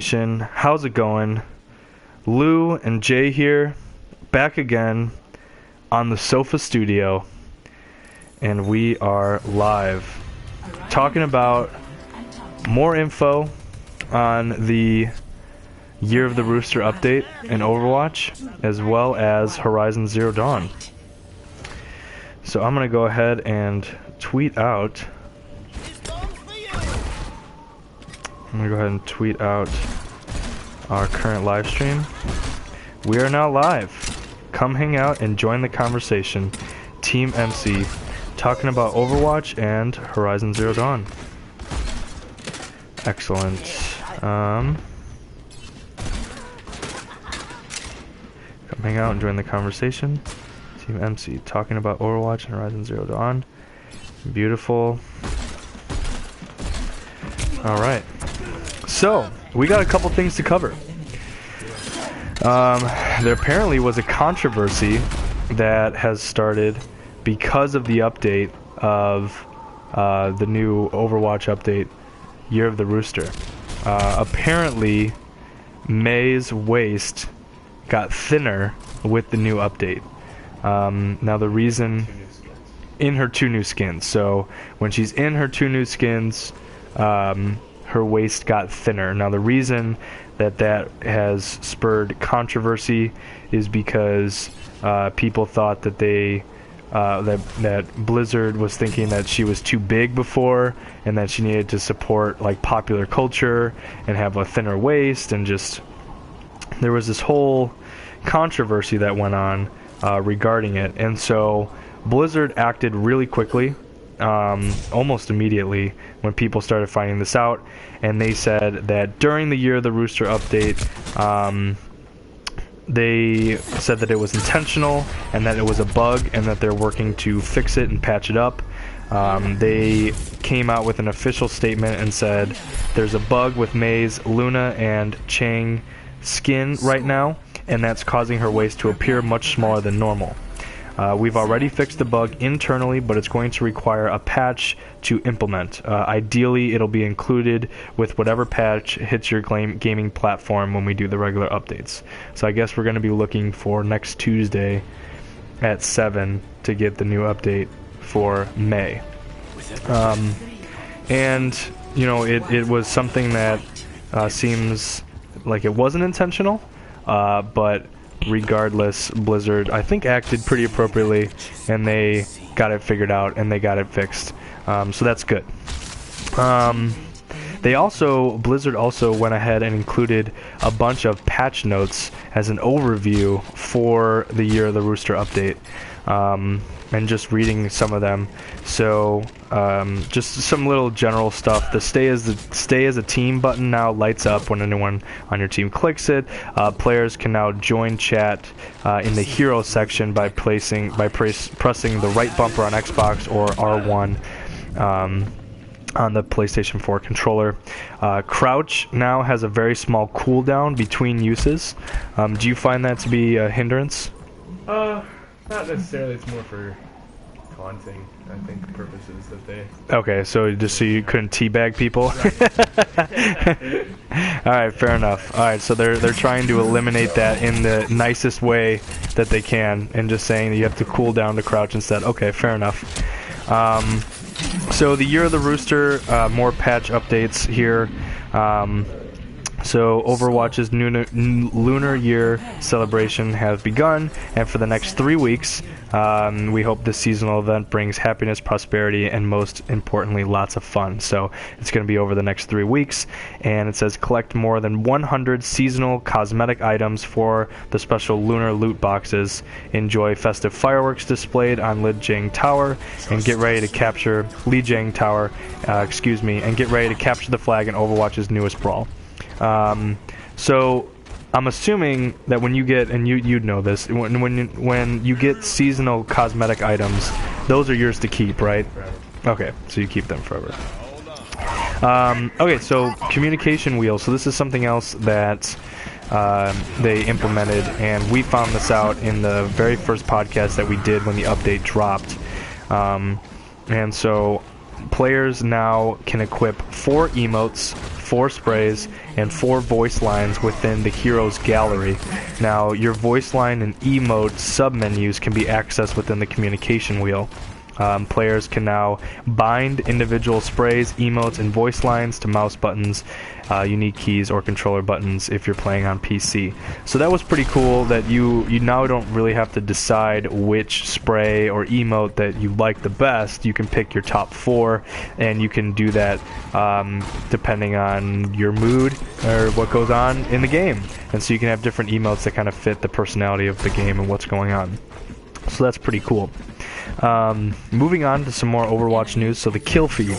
How's it going? Lou and Jay here, back again on the Sofa Studio, and we are live talking about more info on the Year of the Rooster update in Overwatch, as well as Horizon Zero Dawn. So I'm going to go ahead and tweet out our current live stream. We are now live. Come hang out and join the conversation. Team MC, talking about Overwatch and Horizon Zero Dawn. Excellent. Come hang out and join the conversation. Team MC, talking about Overwatch and Horizon Zero Dawn. Beautiful. Alright. So, we got a couple things to cover. There apparently was a controversy that has started because of the update of the new Overwatch update, Year of the Rooster. Apparently, May's waist got thinner with the new update. Now the reason, in her two new skins. So, when she's in her two new skins, her waist got thinner. Now the reason that has spurred controversy is because people thought that that Blizzard was thinking that she was too big before, and that she needed to support like popular culture and have a thinner waist, and just there was this whole controversy that went on regarding it. And so Blizzard acted really quickly, almost immediately, when people started finding this out, and they said that during the Year of the Rooster update, they said that it was intentional and that it was a bug and that they're working to fix it and patch it up. They came out with an official statement and said there's a bug with May's, Luna, and Chang skin right now, and that's causing her waist to appear much smaller than normal. We've already fixed the bug internally, but it's going to require a patch to implement. Ideally, it'll be included with whatever patch hits your gaming platform when we do the regular updates. So I guess we're going to be looking for next Tuesday at 7 to get the new update for May. And, you know, it was something that seems like it wasn't intentional, but regardless, Blizzard, I think, acted pretty appropriately, and they got it figured out and they got it fixed. So that's good. Blizzard also went ahead and included a bunch of patch notes as an overview for the Year of the Rooster update. And just reading some of them. So, just some little general stuff. The stay as a team button now lights up when anyone on your team clicks it. Players can now join chat in the hero section by pressing the right bumper on Xbox or R1 on the PlayStation 4 controller. Crouch now has a very small cooldown between uses. Do you find that to be a hindrance? Not necessarily. It's more for taunting, I think, purposes that they... Okay, so just so you couldn't teabag people? Alright, fair enough. Alright, so they're trying to eliminate that in the nicest way that they can, and just saying that you have to cool down to crouch instead. Okay, fair enough. So the Year of the Rooster, more patch updates here. So Overwatch's Lunar Year celebration has begun, and for the next 3 weeks, we hope this seasonal event brings happiness, prosperity, and most importantly, lots of fun. So it's going to be over the next 3 weeks, and it says collect more than 100 seasonal cosmetic items for the special lunar loot boxes. Enjoy festive fireworks displayed on Lijiang Tower, and get ready to capture Lijiang Tower. And get ready to capture the flag in Overwatch's newest brawl. So I'm assuming that when you get, and you'd know this, when you get seasonal cosmetic items, those are yours to keep, right? Okay, so you keep them forever. Okay, so communication wheel. So this is something else that they implemented, and we found this out in the very first podcast that we did when the update dropped. And so players now can equip 4 emotes 4 sprays and 4 voice lines within the hero's gallery. Now, your voice line and emote submenus can be accessed within the communication wheel. Players can now bind individual sprays, emotes, and voice lines to mouse buttons, unique keys, or controller buttons if you're playing on PC. So that was pretty cool that you now don't really have to decide which spray or emote that you like the best. You can pick your top 4, and you can do that depending on your mood or what goes on in the game. And so you can have different emotes that kind of fit the personality of the game and what's going on. So that's pretty cool. Moving on to some more Overwatch news. So the kill feed.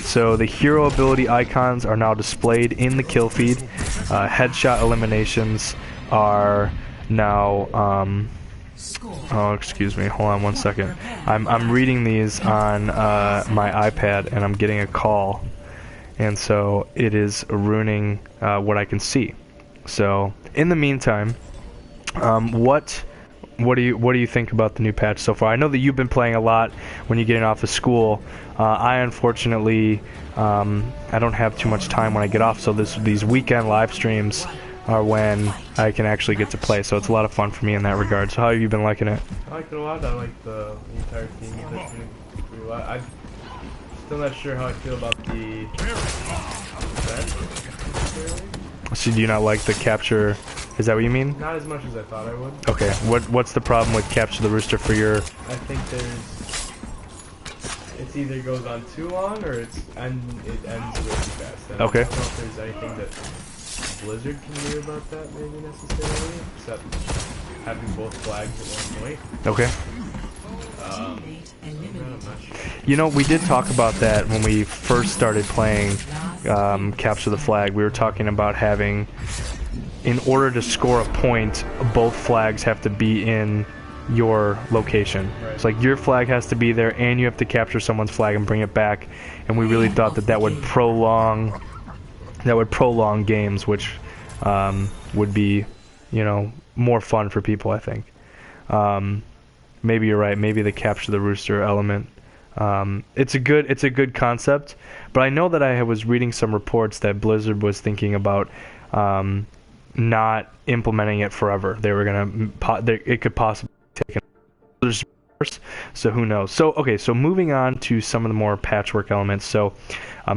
So the hero ability icons are now displayed in the kill feed. Headshot eliminations are now. Oh, excuse me. Hold on one second. I'm reading these on my iPad, and I'm getting a call, and so it is ruining what I can see. So in the meantime, what do you think about the new patch so far? I know that you've been playing a lot when you're getting off of school. I unfortunately I don't have too much time when I get off, so these weekend live streams are when I can actually get to play. So it's a lot of fun for me in that regard. So how have you been liking it? I like it a lot. I like the entire theme of it pretty well. I'm still not sure how I feel about the set. So do you not like the capture? Is that what you mean? Not as much as I thought I would. Okay. What's the problem with Capture the Rooster for your? I think it's either goes on too long or it ends really fast. Okay. I don't know if there's anything that Blizzard can do about that maybe necessarily, except having both flags at one point. Okay. I'm not sure. You know, we did talk about that when we first started playing Capture the Flag. We were talking about having, in order to score a point, both flags have to be in your location. Right. It's like your flag has to be there, and you have to capture someone's flag and bring it back. And we really thought that would prolong games, which would be, more fun for people, I think. Maybe you're right. Maybe the Capture the Rooster element. It's a good concept, but I know that I was reading some reports that Blizzard was thinking about not implementing it forever. They were it could possibly take another years, so who knows. So okay, so moving on to some of the more patchwork elements. So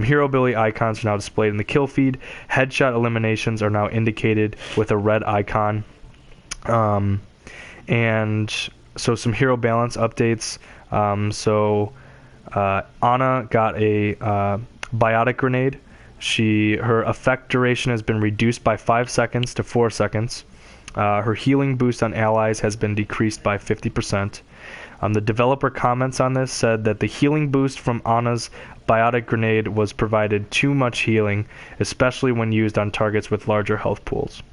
hero ability icons are now displayed in the kill feed. Headshot eliminations are now indicated with a red icon. And so some hero balance updates. Ana got a biotic grenade. Her effect duration has been reduced by 5 seconds to 4 seconds. Her healing boost on allies has been decreased by 50%. The developer comments on this said that the healing boost from Ana's biotic grenade was provided too much healing, especially when used on targets with larger health pools.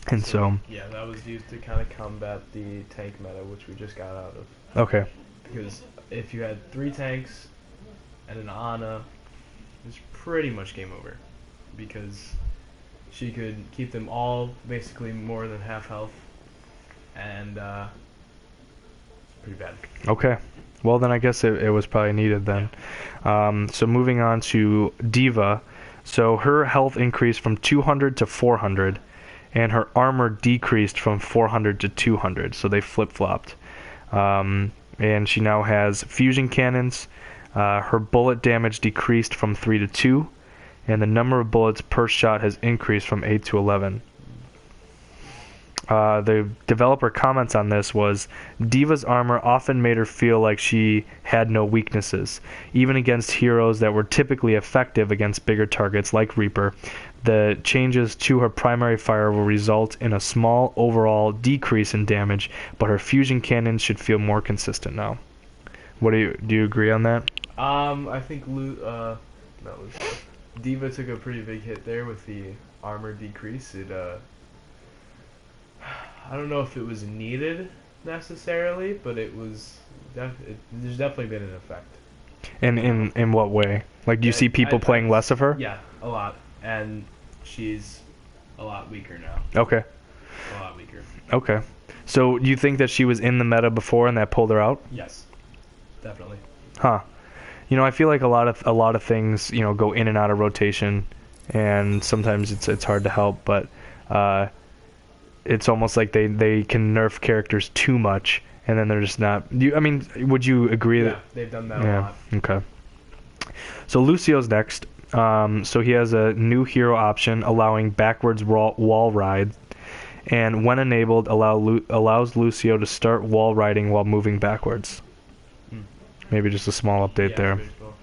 And so yeah, that was used to kind of combat the tank meta, which we just got out of. Okay. Because if you had 3 tanks and an Ana, it's pretty much game over, because she could keep them all basically more than half health, and it's pretty bad. Okay. Well, then I guess it was probably needed then. So moving on to Diva. So her health increased from 200 to 400, and her armor decreased from 400 to 200. So they flip-flopped. And she now has fusion cannons. Her bullet damage decreased from 3 to 2, and the number of bullets per shot has increased from 8 to 11. The developer comments on this was, Diva's armor often made her feel like she had no weaknesses. Even against heroes that were typically effective against bigger targets like Reaper, the changes to her primary fire will result in a small overall decrease in damage, but her fusion cannons should feel more consistent now. Do you agree on that? I think Diva took a pretty big hit there with the armor decrease. I don't know if it was needed necessarily, but it was. There's definitely been an effect. In what way? Like, do you see people playing less of her? Yeah, a lot, and she's a lot weaker now. Okay. A lot weaker. Okay. So, do you think that she was in the meta before and that pulled her out? Yes, definitely. Huh. I feel like a lot of things, go in and out of rotation, and sometimes it's hard to help, but it's almost like they can nerf characters too much, and then they're just not. I mean, would you agree that? Yeah, they've done that a lot. Okay. So Lucio's next. So he has a new hero option allowing backwards wall ride, and when enabled, allows Lucio to start wall riding while moving backwards. Maybe just a small update there. Cool.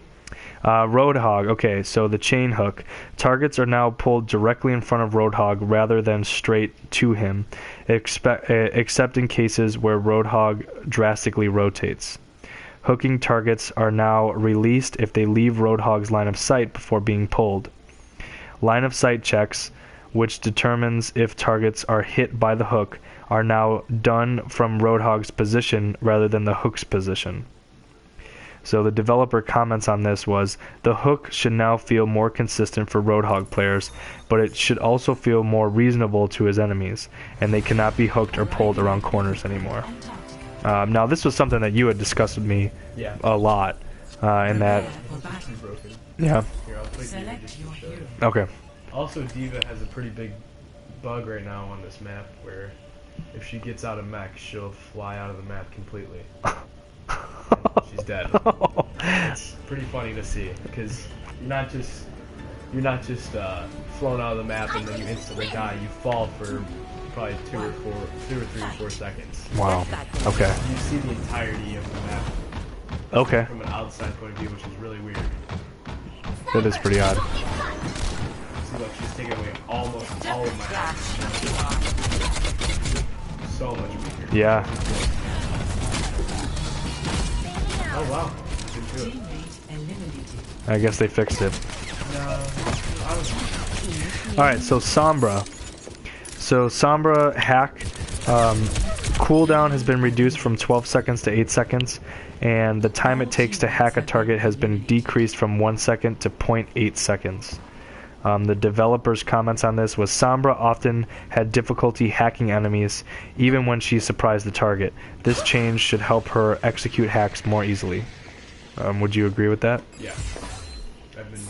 Roadhog. Okay, so the chain hook. Targets are now pulled directly in front of Roadhog rather than straight to him, except in cases where Roadhog drastically rotates. Hooking targets are now released if they leave Roadhog's line of sight before being pulled. Line of sight checks, which determines if targets are hit by the hook, are now done from Roadhog's position rather than the hook's position. So the developer comments on this was, the hook should now feel more consistent for Roadhog players, but it should also feel more reasonable to his enemies, and they cannot be hooked or pulled around corners anymore. Now this was something that you had discussed with me a lot, and that... Yeah. Here, I'll play D.Va just to show you. Okay. Also, D.Va has a pretty big bug right now on this map where if she gets out of mech, she'll fly out of the map completely. She's dead. It's pretty funny to see because you're not just flown out of the map and then you instantly die. You fall for probably 2 or 3 or 4 seconds. Wow. Okay. You see the entirety of the map. Okay. From an outside point of view, which is really weird. That is pretty odd. See, look, she's taking away almost all of my action. So much weaker. Yeah. Oh wow. Didn't do it. I guess they fixed it. No. Alright, so Sombra. So Sombra hack cooldown has been reduced from 12 seconds to 8 seconds, and the time it takes to hack a target has been decreased from 1 second to 0.8 seconds. The developer's comments on this was, Sombra often had difficulty hacking enemies, even when she surprised the target. This change should help her execute hacks more easily. Would you agree with that? Yeah. I've been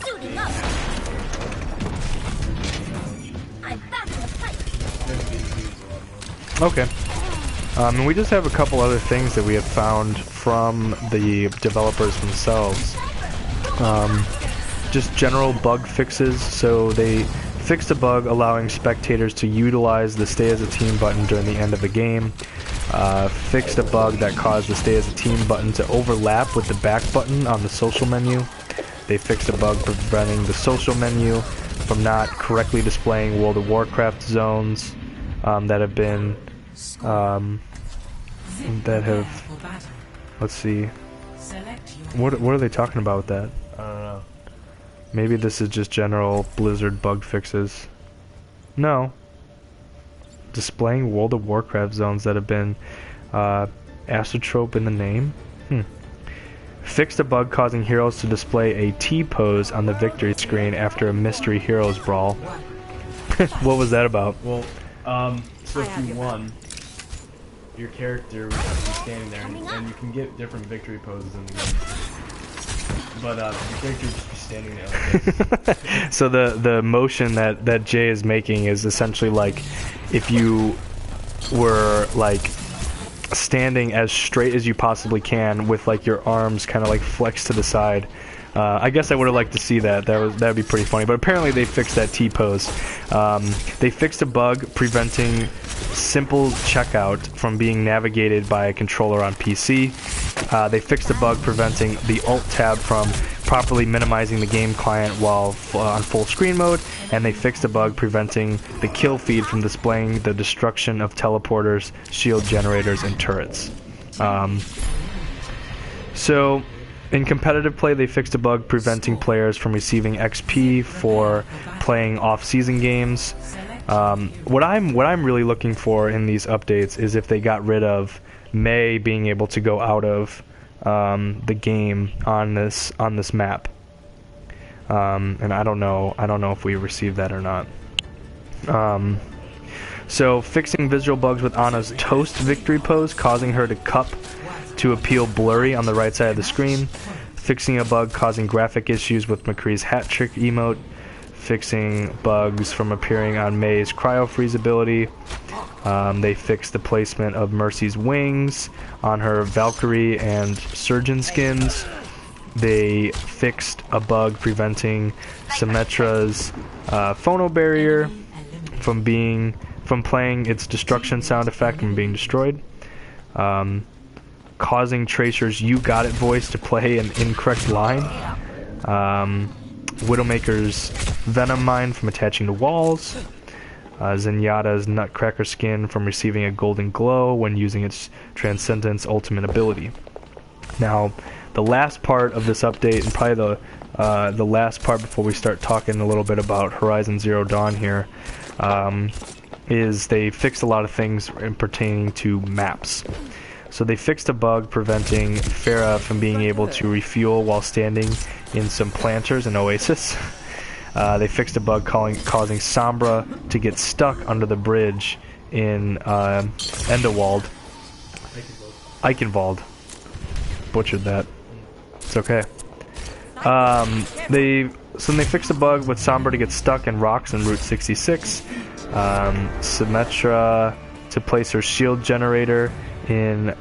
Okay. And we just have a couple other things that we have found from the developers themselves. Just general bug fixes. So they fixed a bug allowing spectators to utilize the stay as a team button during the end of a game. Fixed a bug that caused the stay as a team button to overlap with the back button on the social menu. They fixed a bug preventing the social menu from not correctly displaying World of Warcraft zones that have been let's see, what are they talking about with that? I don't know. Maybe this is just general Blizzard bug fixes. No. Displaying World of Warcraft zones that have been astrotrope in the name? Fixed a bug causing heroes to display a T-pose on the victory screen after a mystery heroes brawl. What was that about? Well, so if you won, your character would have to be standing there, and you can get different victory poses in the game. But your character would just be standing there like this. So the motion that Jay is making is essentially like if you were like standing as straight as you possibly can with like your arms kind of like flexed to the side. I guess I would have liked to see that. That'd be pretty funny. But apparently they fixed that T-pose. They fixed a bug preventing simple checkout from being navigated by a controller on PC. They fixed a bug preventing the Alt tab from properly minimizing the game client while on full screen mode, and they fixed a bug preventing the kill feed from displaying the destruction of teleporters, shield generators, and turrets. So in competitive play, they fixed a bug preventing players from receiving XP for playing off-season games. What I'm really looking for in these updates is if they got rid of Mei being able to go out of the game on this map. And I don't know if we received that or not. So fixing visual bugs with Ana's toast victory pose, causing her to cup to appeal blurry on the right side of the screen. Fixing a bug causing graphic issues with McCree's hat trick emote. fixing bugs from appearing on Mei's cryo freeze ability. They fixed the placement of Mercy's wings on her Valkyrie and Surgeon skins. They fixed a bug preventing Symmetra's phono barrier from playing its destruction sound effect and being destroyed. Causing Tracer's "You Got It" voice to play an incorrect line. Widowmaker's Venom Mine from attaching to walls. Zenyatta's Nutcracker skin from receiving a golden glow when using its Transcendence ultimate ability. Now, the last part of this update, and probably the last part before we start talking a little bit about Horizon Zero Dawn here, is they fixed a lot of things pertaining to maps. So they fixed a bug preventing Farah from being able to refuel while standing in some planters in Oasis. They fixed a bug causing Sombra to get stuck under the bridge in Endewald. Eichenwald. Butchered that. It's okay. They fixed a bug with Sombra to get stuck in rocks in Route 66. Symmetra to place her shield generator in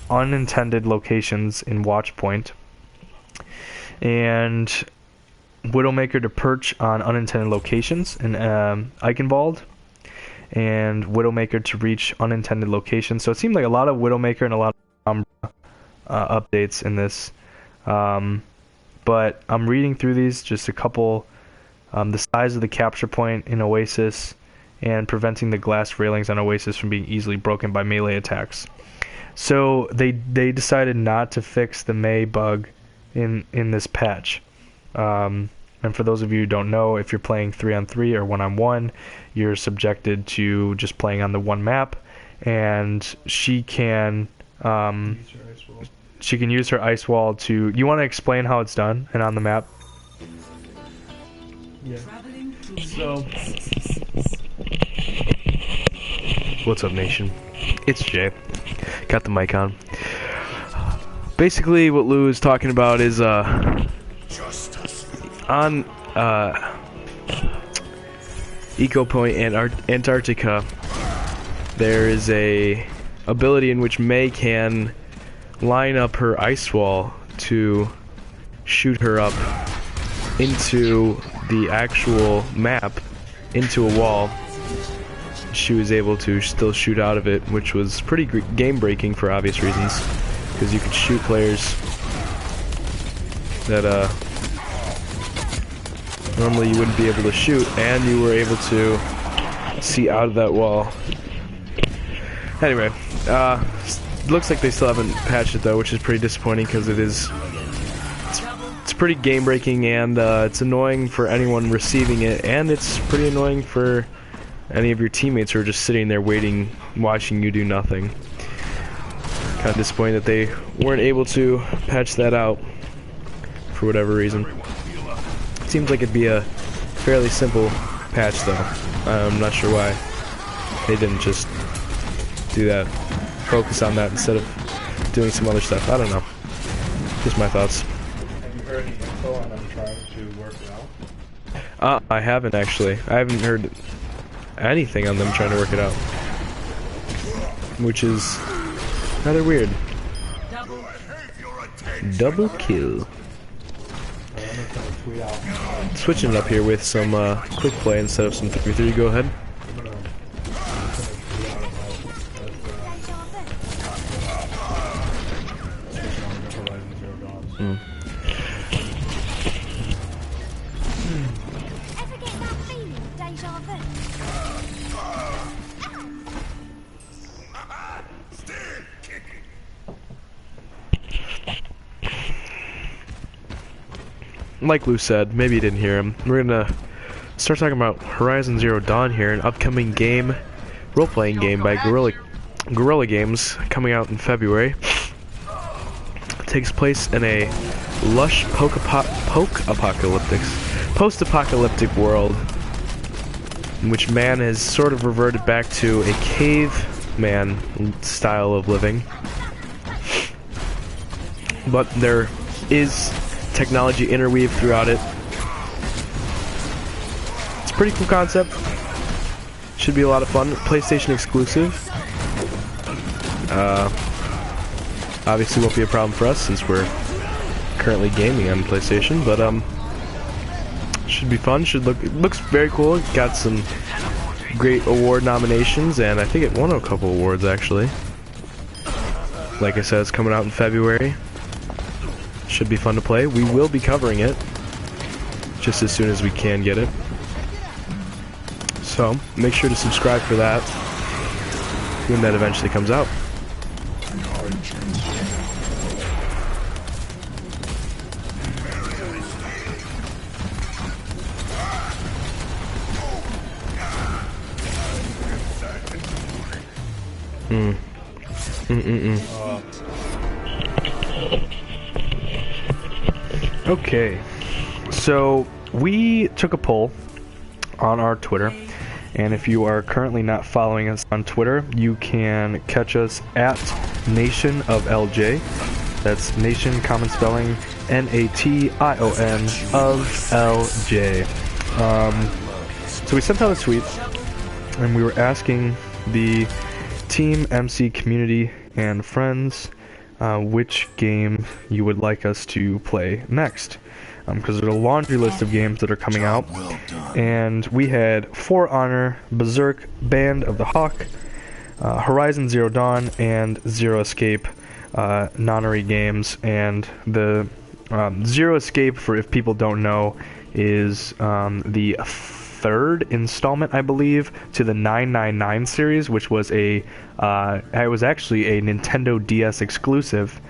unintended locations in Watchpoint. And Widowmaker to perch on unintended locations in Eichenwald. And Widowmaker to reach unintended locations. So it seemed like a lot of Widowmaker and a lot of updates in this. But I'm reading through these, just a couple. The size of the capture point in Oasis and preventing the glass railings on Oasis from being easily broken by melee attacks. So they decided not to fix the Mei bug in this patch. And for those of you who don't know, if you're playing 3-on-3 or 1-on-1, you're subjected to just playing on the one map, and she can use her ice wall to... You want to explain how it's done and on the map? Yeah. So... What's up, nation? It's Jay. Got the mic on. Basically, what Lou is talking about is on Eco Point and Antarctica, there is a ability in which Mei can line up her ice wall to shoot her up into the actual map, into a wall. She was able to still shoot out of it, which was pretty game-breaking for obvious reasons, because you could shoot players that normally you wouldn't be able to shoot, and you were able to see out of that wall. Anyway, looks like they still haven't patched it though, which is pretty disappointing, because it's pretty game-breaking, and it's annoying for anyone receiving it, and it's pretty annoying for any of your teammates who are just sitting there waiting, watching you do nothing. Kind of disappointing that they weren't able to patch that out for whatever reason. Seems like it'd be a fairly simple patch though. I'm not sure why they didn't just do that, focus on that instead of doing some other stuff. I don't know. Just my thoughts. Have you heard any info on them trying to work it out? I haven't actually. I haven't heard anything on them trying to work it out, which is rather weird. Double kill. Switching it up here with some quick play instead of some 3-3. Go ahead. Like Lou said, maybe you didn't hear him. We're gonna start talking about Horizon Zero Dawn here, an upcoming game, role-playing game by Guerrilla Games, coming out in February. It takes place in a lush post-apocalyptic world in which man has sort of reverted back to a caveman style of living. But there is technology interweaved throughout it, pretty cool concept. Should be a lot of fun. PlayStation exclusive. Obviously won't be a problem for us since we're currently gaming on PlayStation, but should be fun. It looks very cool. Got some great award nominations, and I think it won a couple awards actually. Like I said, it's coming out in February. Should be fun to play. We will be covering it just as soon as we can get it. So make sure to subscribe for that when that eventually comes out. Okay, so we took a poll on our Twitter, and if you are currently not following us on Twitter, you can catch us at Nation of LJ. That's Nation, common spelling, Nation of LJ. So we sent out a tweet, and we were asking the Team MC community and friends which game you would like us to play next, because there's a laundry list of games that are coming out, and we had For Honor, Berserk, Band of the Hawk, Horizon Zero Dawn, and Zero Escape Nonary games. And the Zero Escape, for if people don't know, is the third installment, I believe, to the 999 series, which was it was actually a Nintendo DS exclusive,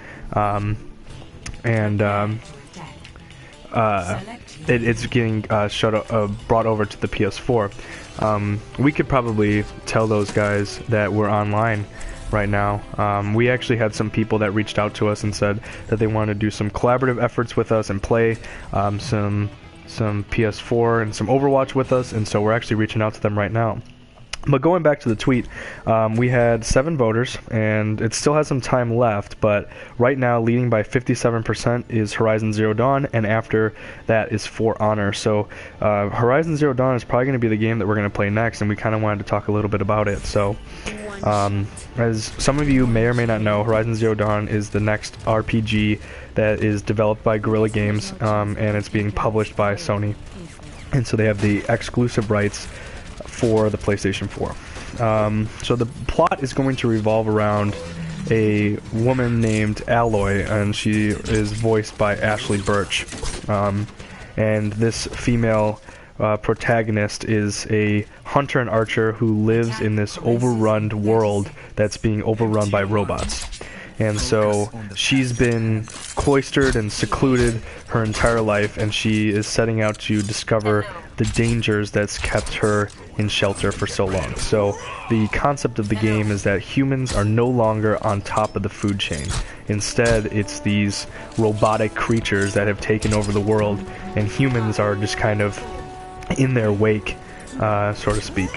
it's getting brought over to the PS4. We could probably tell those guys that we're online right now. We actually had some people that reached out to us and said that they want to do some collaborative efforts with us and play some PS4 and some Overwatch with us, and so we're actually reaching out to them right now. But going back to the tweet, we had 7 voters, and it still has some time left, but right now leading by 57% is Horizon Zero Dawn, and after that is For Honor. So Horizon Zero Dawn is probably going to be the game that we're going to play next, and we kind of wanted to talk a little bit about it. So as some of you may or may not know, Horizon Zero Dawn is the next RPG that is developed by Guerrilla Games, and it's being published by Sony. And so they have the exclusive rights for the PlayStation 4. So the plot is going to revolve around a woman named Aloy, and she is voiced by Ashley Birch. And this female protagonist is a hunter and archer who lives in this overrun world that's being overrun by robots. And so she's been cloistered and secluded her entire life, and she is setting out to discover the dangers that's kept her in shelter for so long. So the concept of the game is that humans are no longer on top of the food chain. Instead, it's these robotic creatures that have taken over the world, and humans are just kind of in their wake, so to speak.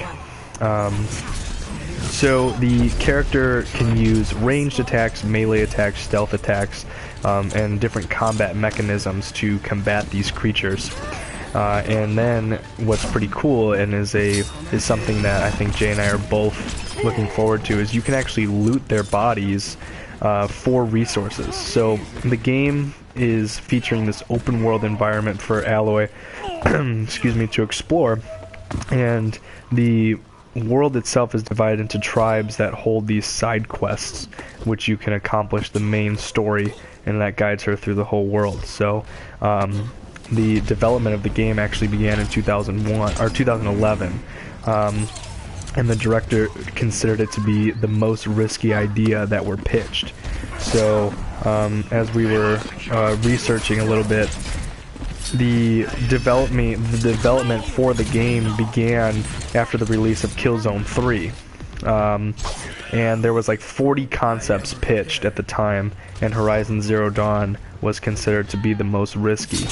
So the character can use ranged attacks, melee attacks, stealth attacks, and different combat mechanisms to combat these creatures. And then what's pretty cool, and is something that I think Jay and I are both looking forward to, is you can actually loot their bodies for resources. So the game is featuring this open world environment for Aloy excuse me, to explore, and the world itself is divided into tribes that hold these side quests, which you can accomplish the main story, and that guides her through the whole world. So the development of the game actually began in 2011, and the director considered it to be the most risky idea that were pitched. So as we were researching a little bit, the development for the game began after the release of Killzone 3. And there was like 40 concepts pitched at the time, and Horizon Zero Dawn was considered to be the most risky.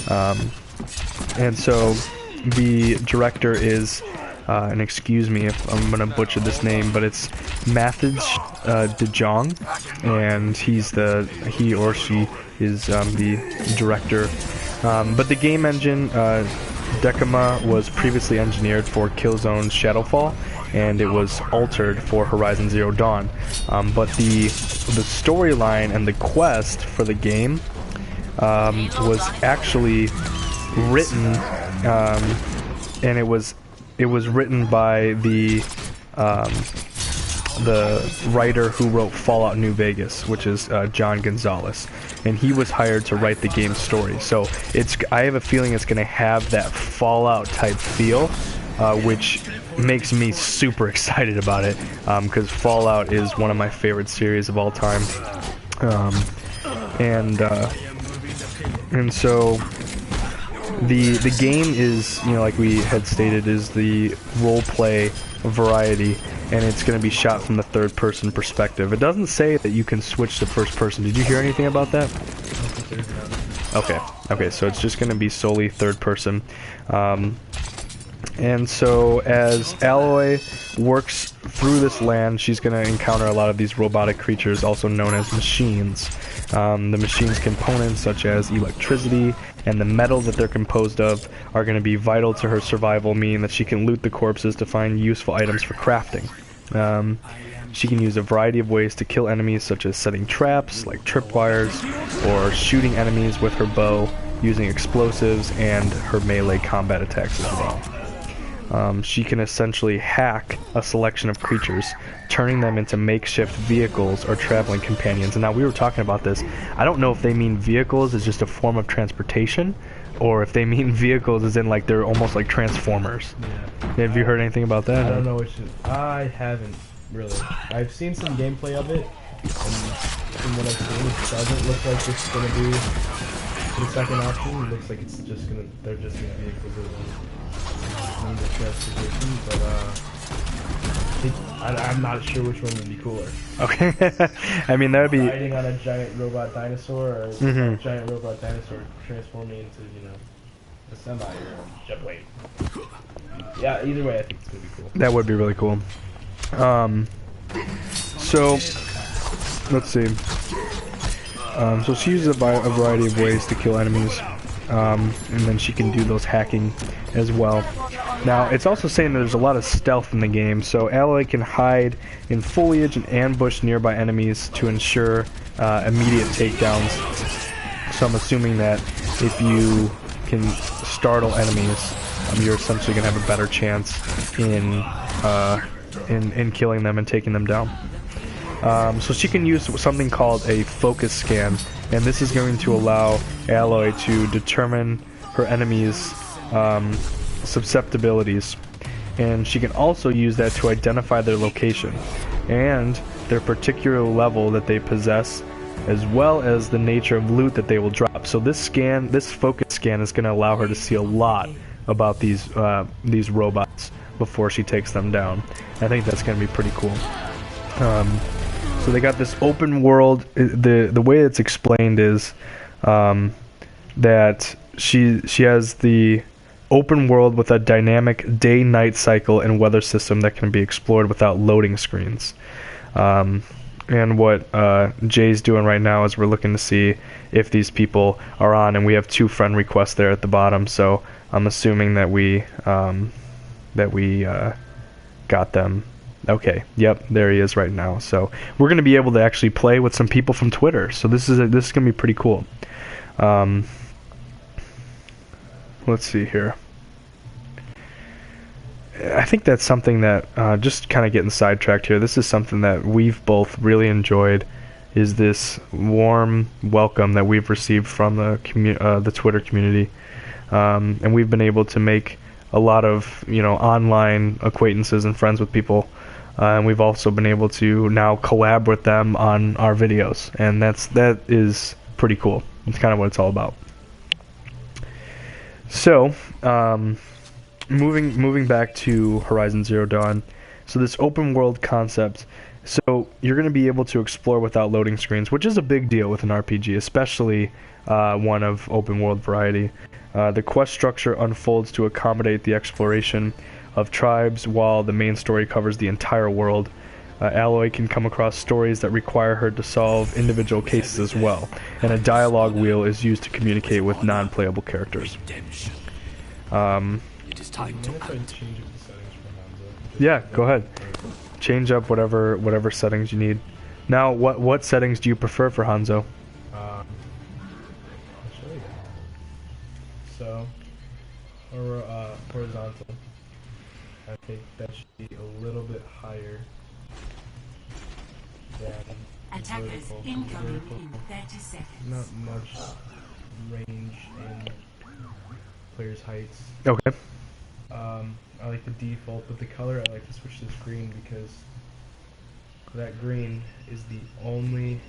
And so the director is, and excuse me if I'm going to butcher this name, but it's Mathis De Jong, and he or she is the director. But the game engine Decima was previously engineered for Killzone's Shadowfall, and it was altered for Horizon Zero Dawn. But the storyline and the quest for the game was actually written, and it was written by the writer who wrote Fallout New Vegas, which is John Gonzalez, and he was hired to write the game's story. So I have a feeling it's going to have that Fallout type feel, which makes me super excited about it, because Fallout is one of my favorite series of all time, and so the game is, like we had stated, is the role play variety, and it's going to be shot from the third person perspective. It doesn't say that you can switch to first person. Did you hear anything about that? Okay, so it's just going to be solely third person. And so as Aloy works through this land, she's going to encounter a lot of these robotic creatures, also known as machines. The machines' components, such as electricity and the metal that they're composed of, are going to be vital to her survival, meaning that she can loot the corpses to find useful items for crafting. She can use a variety of ways to kill enemies, such as setting traps, like tripwires, or shooting enemies with her bow, using explosives, and her melee combat attacks as well. She can essentially hack a selection of creatures, turning them into makeshift vehicles or traveling companions. And now we were talking about this. I don't know if they mean vehicles as just a form of transportation, or if they mean vehicles as in like they're almost like Transformers. Yeah. Have you heard anything about that? I don't know I haven't really. I've seen some gameplay of it, and from what I've seen, it doesn't look like it's gonna be the second option. It looks like they're just gonna be equivalent to transportation, but I'm not sure which one would be cooler. Okay. I mean, that would be riding on a giant robot dinosaur, or a giant robot dinosaur transforming into, a semi or a jet plane. Yeah, either way, I think it's gonna be cool. That would be really cool. So let's see. So she uses a variety of ways to kill enemies, and then she can do those hacking as well. Now, it's also saying that there's a lot of stealth in the game, so Aloy can hide in foliage and ambush nearby enemies to ensure immediate takedowns. So I'm assuming that if you can startle enemies, you're essentially going to have a better chance in killing them and taking them down. So she can use something called a focus scan, and this is going to allow Aloy to determine her enemies' susceptibilities, and she can also use that to identify their location and their particular level that they possess, as well as the nature of loot that they will drop. So this focus scan is going to allow her to see a lot about these robots before she takes them down. I think that's going to be pretty cool. So they got this open world. The way it's explained is that she has the open world with a dynamic day-night cycle and weather system that can be explored without loading screens. And what Jay's doing right now is we're looking to see if these people are on, and we have 2 friend requests there at the bottom, so I'm assuming that we got them. Okay, yep, there he is right now. So we're going to be able to actually play with some people from Twitter, so this is going to be pretty cool. Let's see here. I think that's something that, just kind of getting sidetracked here, this is something that we've both really enjoyed, is this warm welcome that we've received from the Twitter community. And we've been able to make a lot of, online acquaintances and friends with people. And we've also been able to now collab with them on our videos. And that is pretty cool. It's kind of what it's all about. So, moving back to Horizon Zero Dawn, so this open world concept, so you're going to be able to explore without loading screens, which is a big deal with an RPG, especially one of open world variety. The quest structure unfolds to accommodate the exploration of tribes, while the main story covers the entire world. Aloy can come across stories that require her to solve individual cases as well, and a dialogue wheel is used to communicate with non-playable characters. It is time to If I act. change up the settings for Hanzo. Yeah, go ahead. Change up whatever settings you need. Now, what settings do you prefer for Hanzo? I'll show you. So, horizontal. I think that should be a little bit higher than Attackers vertical. incoming Vertical, in 30 seconds. not much range in players' heights. Okay. I like the default, but the color I like to switch to this green because that green is the only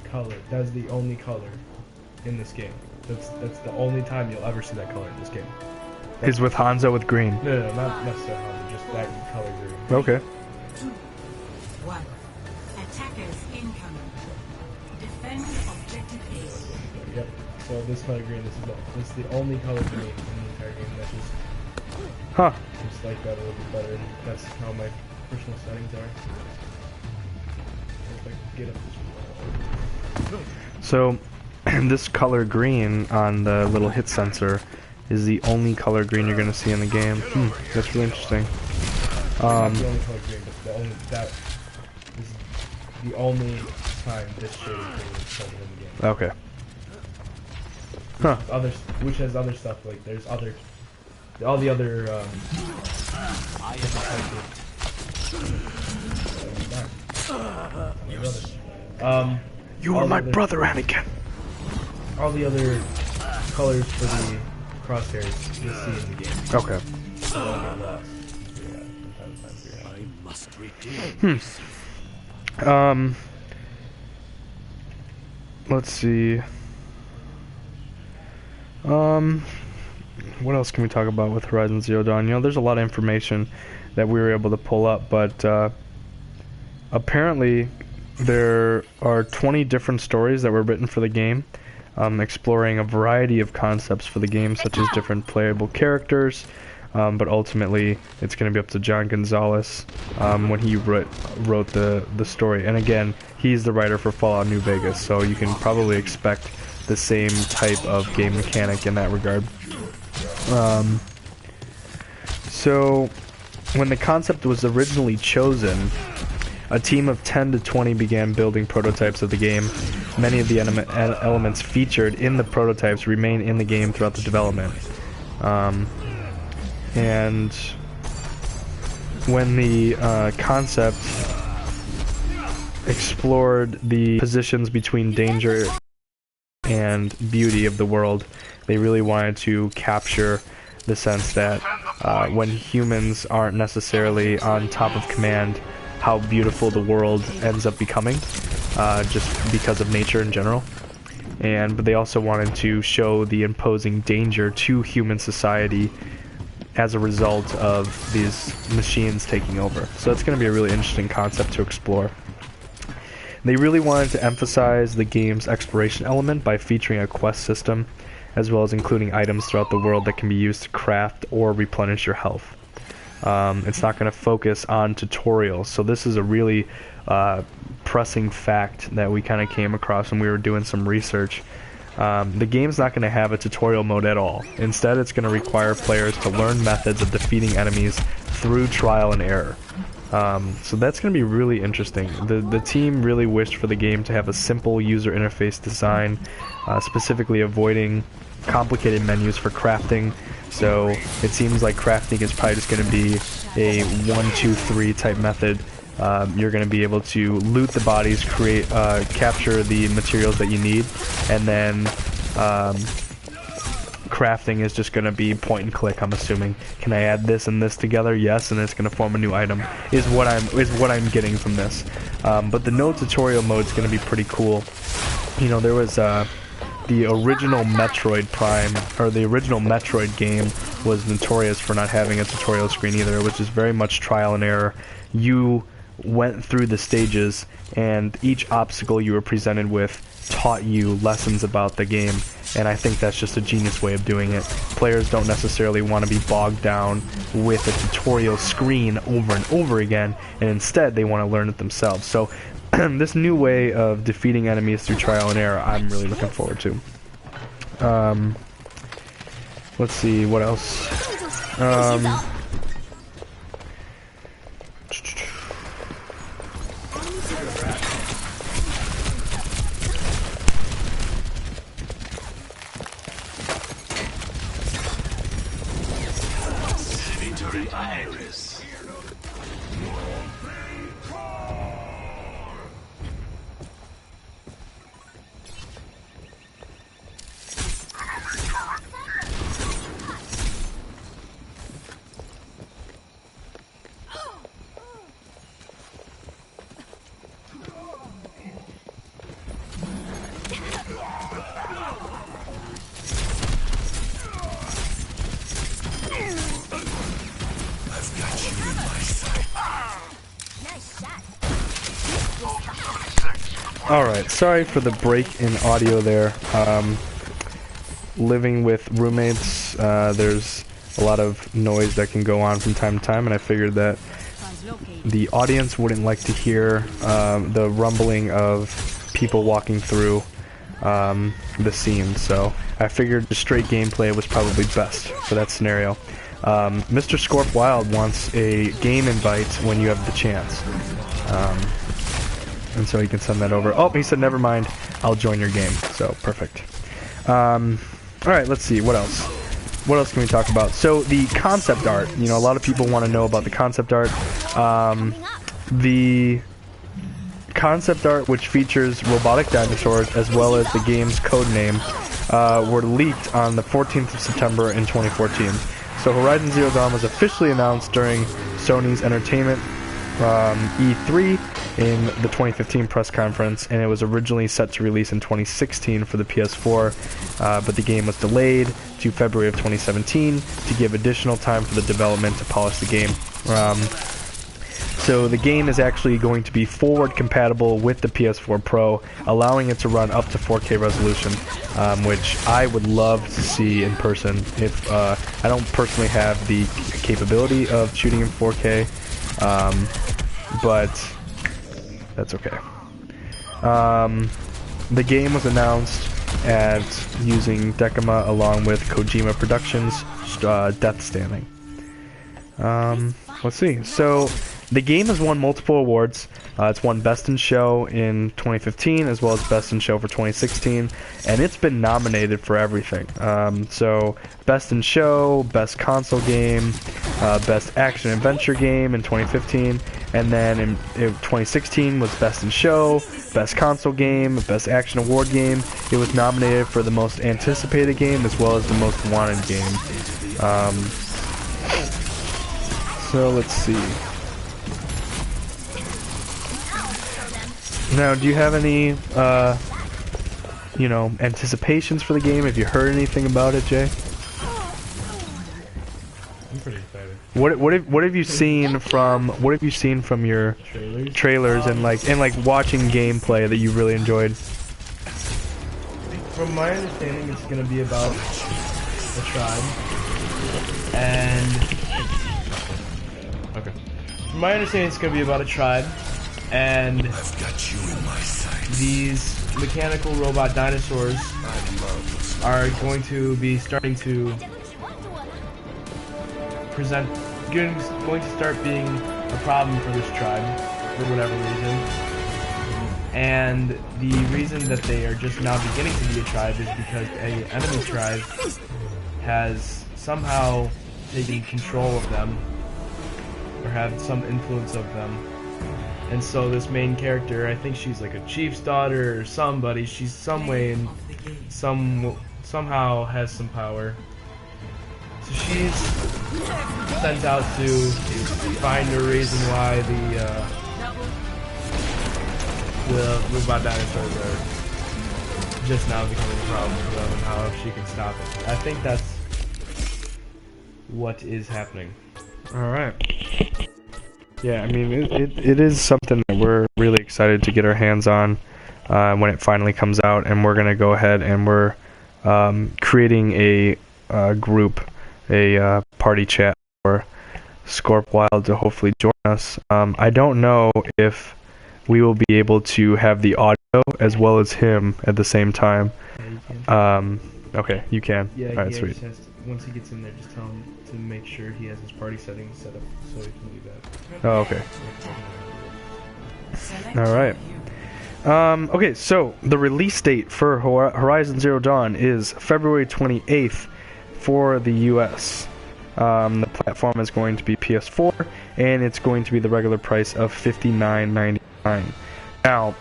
color. That's the only color in this game. That's the only time you'll ever see that color in this game. Is with Hanzo with green. No, not necessarily, just that color green. Okay. 2, 1. Attackers incoming. Defend objective A. Yep. So this color green, this is the only color green in the entire game. That's Huh. just like that a little bit better. And that's how my personal settings are. If I can get up this. So, this color green on the little hit sensor is the only color green you're gonna see in the game. That's really interesting. Not the only color green, but that is the only time this shade of green is present in the game. Okay. Huh. Which has other stuff like there's all the other You all are the my other- brother, Anakin. all the other colors for the crosshairs you'll see in the game. Okay. So don't get lost. Yeah, from time to time figure it out. I must redeem this. Let's see. What else can we talk about with Horizon Zero Dawn? You know, there's a lot of information that we were able to pull up, but apparently there are 20 different stories that were written for the game, exploring a variety of concepts for the game, such as different playable characters, but ultimately it's going to be up to John Gonzalez when he wrote the story. And again, he's the writer for Fallout New Vegas, so you can probably expect the same type of game mechanic in that regard. So when the concept was originally chosen, a team of 10 to 20 began building prototypes of the game. Many of the elements featured in the prototypes remain in the game throughout the development. And when the concept explored the positions between danger and beauty of the world, they really wanted to capture the sense that when humans aren't necessarily on top of command, how beautiful the world ends up becoming, just because of nature in general. But they also wanted to show the imposing danger to human society as a result of these machines taking over. So it's going to be a really interesting concept to explore. They really wanted to emphasize the game's exploration element by featuring a quest system, as well as including items throughout the world that can be used to craft or replenish your health. It's not going to focus on tutorials, so this is a really pressing fact that we kind of came across when we were doing some research. The game's not going to have a tutorial mode at all. Instead, it's going to require players to learn methods of defeating enemies through trial and error. So that's going to be really interesting. The team really wished for the game to have a simple user interface design, specifically avoiding complicated menus for crafting. So it seems like crafting is probably just going to be a 1, 2, 3 type method. You're going to be able to loot the bodies, capture the materials that you need, and then crafting is just going to be point and click. I'm assuming. Can I add this and this together? Yes, and it's going to form a new item. Is what I'm getting from this. But the no tutorial mode is going to be pretty cool. You know, there was the original Metroid Prime, or the original Metroid game, was notorious for not having a tutorial screen either. It was just very much trial and error. You went through the stages, and each obstacle you were presented with taught you lessons about the game, and I think that's just a genius way of doing it. Players don't necessarily want to be bogged down with a tutorial screen over and over again, and instead they want to learn it themselves. So this new way of defeating enemies through trial and error, I'm really looking forward to. let's see what else. Alright, sorry for the break in audio there. Living with roommates, there's a lot of noise that can go on from time to time, and I figured that the audience wouldn't like to hear the rumbling of people walking through the scene, so I figured the straight gameplay was probably best for that scenario. Mr. Scorp Wild wants a game invite when you have the chance. And so you can send that over. Oh, he said, never mind, I'll join your game. So, perfect. Alright, let's see, what else? What else can we talk about? So, the concept art. You know, a lot of people want to know about the concept art. The concept art, which features robotic dinosaurs, as well as the game's code name, were leaked on the 14th of September in 2014. So, Horizon Zero Dawn was officially announced during Sony's Entertainment E3 in the 2015 press conference, and it was originally set to release in 2016 for the PS4, but the game was delayed to February of 2017 to give additional time for the development to polish the game. So the game is actually going to be forward compatible with the PS4 Pro, allowing it to run up to 4K resolution, which I would love to see in person. If I don't personally have the capability of shooting in 4K, but that's okay. The game was announced as using Decima along with Kojima Productions' Death Stranding. Let's see. So the game has won multiple awards. It's won Best in Show in 2015 as well as Best in Show for 2016, and it's been nominated for everything. So Best in Show, Best Console Game, Best Action Adventure Game in 2015, and then in 2016 was Best in Show, Best Console Game, Best Action Award Game. It was nominated for the Most Anticipated Game as well as the Most Wanted Game. So let's see. Now, do you have any, anticipations for the game? Have you heard anything about it, Jay? I'm pretty excited. What have you seen from your trailers and watching gameplay that you really enjoyed? From my understanding, it's gonna be about the tribe, and okay. From my understanding, it's gonna be about a tribe. And these mechanical robot dinosaurs are going to be starting to going to start being a problem for this tribe for whatever reason. And the reason that they are just now beginning to be a tribe is because an enemy tribe has somehow taken control of them or had some influence of them. And so this main character, I think she's like a chief's daughter or somebody, she's some way in somehow has some power. So she's sent out to find a reason why the robot dinosaurs are just now becoming a problem for them and how she can stop it. I think that's what is happening. Alright. Yeah, I mean, it is something that we're really excited to get our hands on when it finally comes out, and we're going to go ahead and we're creating a group, a party chat for Scorp Wild to hopefully join us. I don't know if we will be able to have the audio as well as him at the same time. Yeah, you can. Okay, you can. Yeah, Alright, he sweet. has to once he gets in there, just tell him to make sure he has his party settings set up so he can do that. Oh, okay. Select All right. Okay, so the release date for Horizon Zero Dawn is February 28th for the US. The platform is going to be PS4, and it's going to be the regular price of $59.99. Now,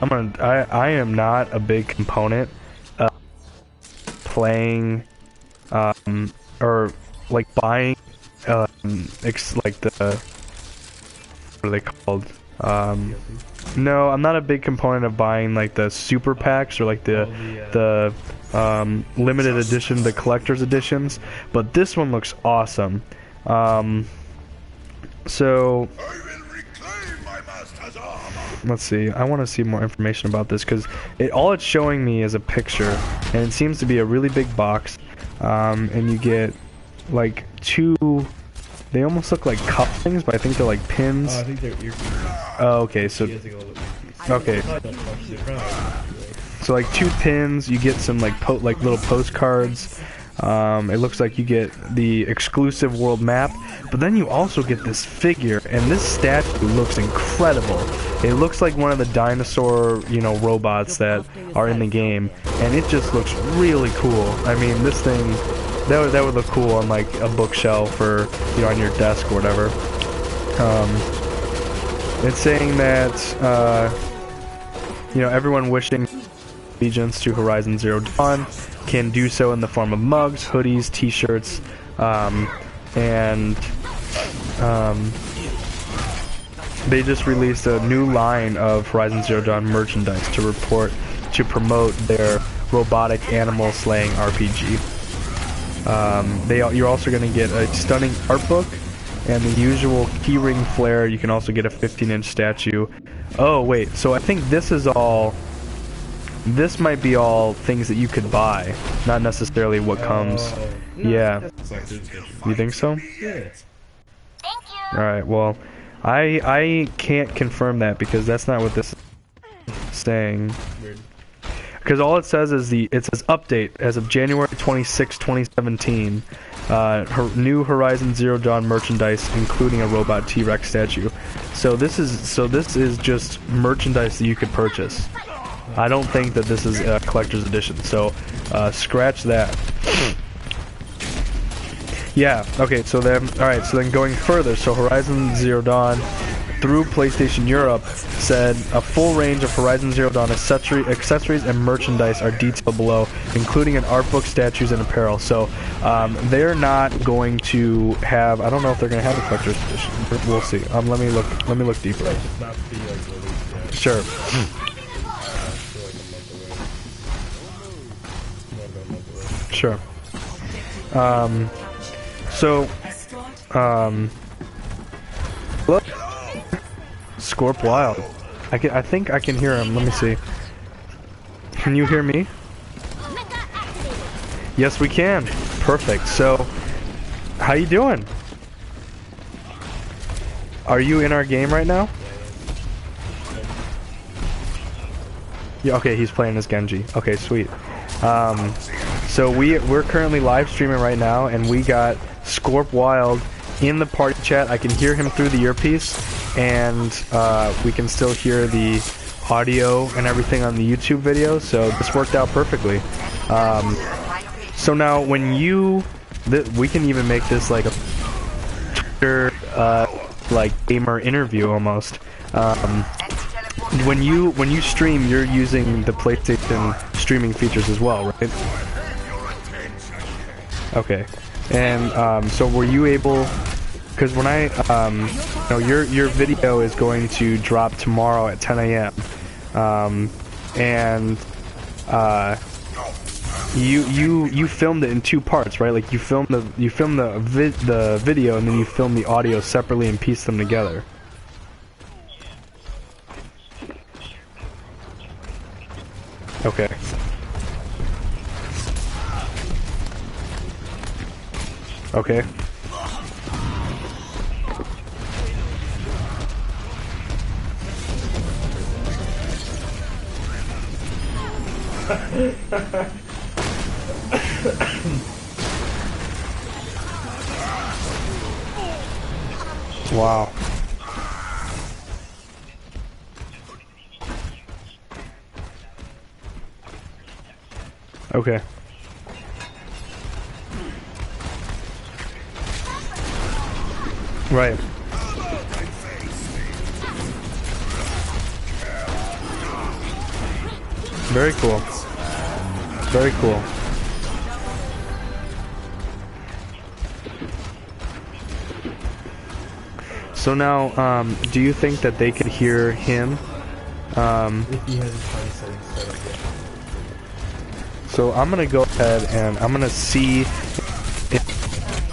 I am not a big component of playing, or like buying, like the, what are they called? No, I'm not a big component of buying like the super packs or like the limited edition, the collector's editions, but this one looks awesome. So let's see. I want to see more information about this because all it's showing me is a picture, and it seems to be a really big box. And you get like two. They almost look like cup things, but I think they're like pins. I think they're earpieces. Oh, okay. So okay. So like two pins, you get some like little postcards. It looks like you get the exclusive world map, but then you also get this figure, and this statue looks incredible. It looks like one of the dinosaur, robots that are in the game, and it just looks really cool. I mean, this thing, that would look cool on like a bookshelf or on your desk or whatever. It's saying that everyone wishing allegiance to Horizon Zero Dawn can do so in the form of mugs, hoodies, t-shirts, and they just released a new line of Horizon Zero Dawn merchandise to promote their robotic animal slaying RPG. You're also going to get a stunning art book and the usual keyring flare. You can also get a 15-inch statue. Oh wait, so I think this might be all things that you could buy, not necessarily what comes. Yeah. You think so? Yeah. Alright, well, I can't confirm that because that's not what this is saying. Weird. Because all it says is it says update as of January 26, 2017. New Horizon Zero Dawn merchandise, including a robot T-Rex statue. So this is just merchandise that you could purchase. I don't think that this is a collector's edition. So scratch that. Yeah. Okay. So then, all right. So then, going further, so Horizon Zero Dawn through PlayStation Europe said a full range of Horizon Zero Dawn accessories and merchandise are detailed below, including an art book, statues, and apparel. So they're not going to have. I don't know if they're going to have a collector's edition. We'll see. Let me look deeper. Sure. Sure. Look. Scorp Wild. I think I can hear him. Let me see. Can you hear me? Yes, we can. Perfect. So, how you doing? Are you in our game right now? Yeah, okay, he's playing as Genji. Okay, sweet. So we're currently live streaming right now, and we got Scorp Wild in the party chat. I can hear him through the earpiece, and we can still hear the audio and everything on the YouTube video, so this worked out perfectly. So now when we can even make this like a Twitter like gamer interview almost. When you stream, you're using the PlayStation streaming features as well, right? Okay. And so were you able? Because when your video is going to drop tomorrow at 10 a.m. And you filmed it in two parts, right? Like you filmed the video and then you filmed the audio separately and pieced them together. Okay. Okay. Wow. Okay. Right. Very cool. Very cool. So now, do you think that they could hear him? If he has his party settings set up yet. So I'm gonna go ahead and I'm gonna see if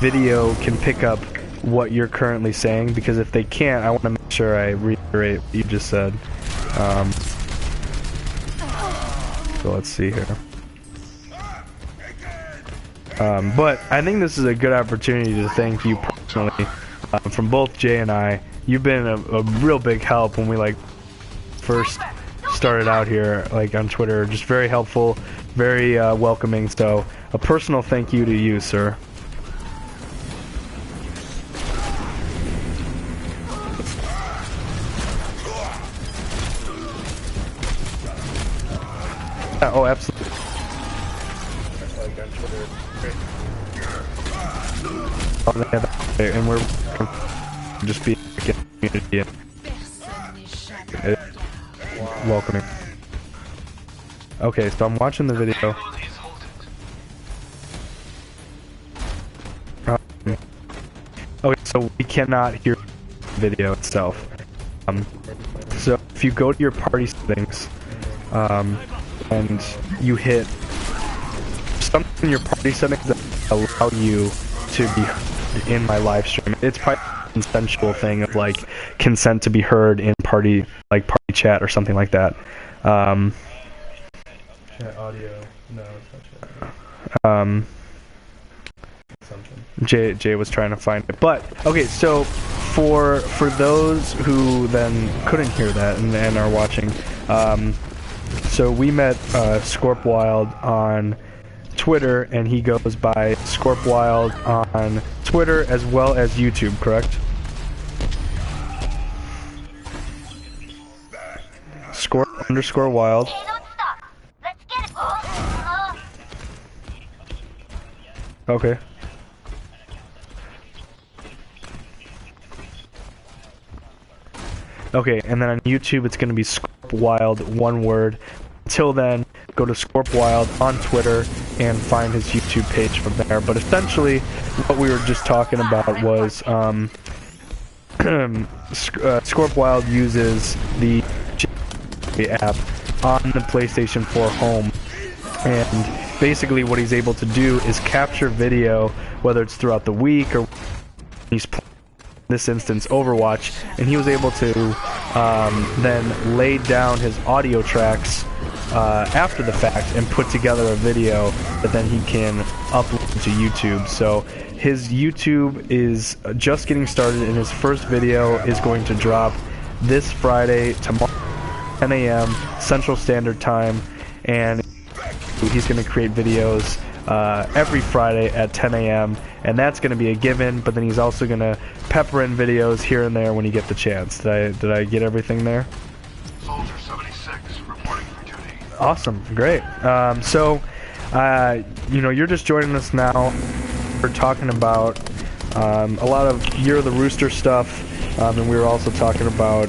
video can pick up what you're currently saying, because if they can't, I want to make sure I reiterate what you just said. So let's see here. But I think this is a good opportunity to thank you personally, from both Jay and I. You've been a real big help when we like first started out here, like on Twitter. Just very helpful, very welcoming. So a personal thank you to you, sir. Yeah, oh, absolutely. Like on Twitter. Oh, yeah, and we're just being a community. Welcoming. Okay, so I'm watching the video. Okay, so we cannot hear the video itself. So if you go to your party settings, and you hit something in your party settings that allow you to be heard in my live stream. It's probably a consensual thing of like consent to be heard in party chat or something like that. Chat audio. No, it's not chat. Something. Jay was trying to find it, but okay. So for those who then couldn't hear that and are watching, so we met Scorp Wild on Twitter, and he goes by Scorp Wild on Twitter as well as YouTube, correct? Scorp_Wild. Okay. Okay, and then on YouTube it's going to be Scorp Wild, one word. Until then, go to Scorp Wild on Twitter and find his YouTube page from there. But essentially, what we were just talking about was Scorp Wild uses the app on the PlayStation 4 Home, and basically what he's able to do is capture video, whether it's throughout the week or he's playing, in this instance, Overwatch, and he was able to then lay down his audio tracks after the fact and put together a video that then he can upload to YouTube. So his YouTube is just getting started, and his first video is going to drop this Friday, tomorrow, 10 a.m. Central Standard Time, and he's going to create videos every Friday at 10 a.m. and that's going to be a given, but then he's also going to pepper in videos here and there when you get the chance. Did I get everything there? Soldier 76 reporting for duty. Awesome, great. So you know, you're just joining us now. We're talking about a lot of Year of the Rooster stuff, and we were also talking about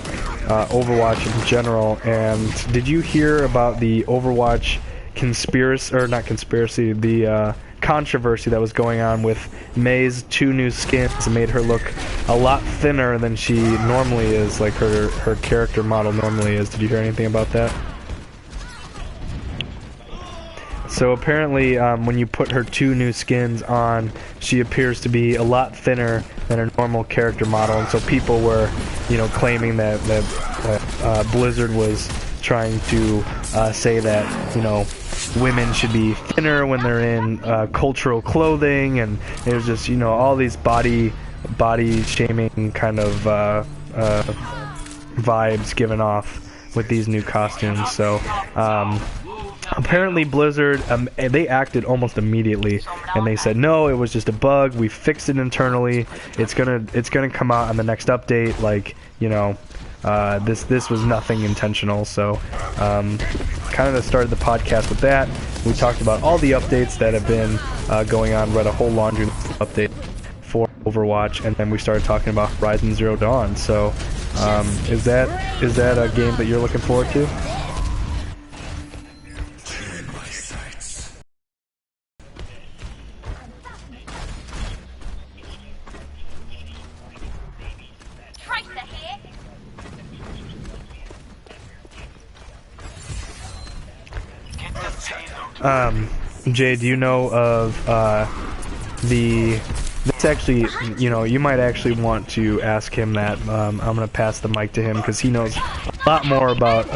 Overwatch in general. And did you hear about the Overwatch conspiracy, or not conspiracy, the controversy that was going on with May's 2 new skins? Made her look a lot thinner than she normally is, like her character model normally is. Did you hear anything about that? So apparently, when you put her 2 new skins on, she appears to be a lot thinner than her normal character model, and so people were, you know, claiming that Blizzard was trying to say that, you know, women should be thinner when they're in cultural clothing, and it was just, you know, all these body shaming kind of vibes given off with these new costumes. So apparently Blizzard, they acted almost immediately, and they said no, it was just a bug. We fixed it internally. It's gonna come out on the next update. Like, you know, this was nothing intentional. So, kind of started the podcast with that. We talked about all the updates that have been going on. Read a whole laundry list of updates for Overwatch, and then we started talking about Horizon Zero Dawn. So, is that a game that you're looking forward to? Jay, do you know of that's actually, you know, you might actually want to ask him that. I'm gonna pass the mic to him because he knows a lot more about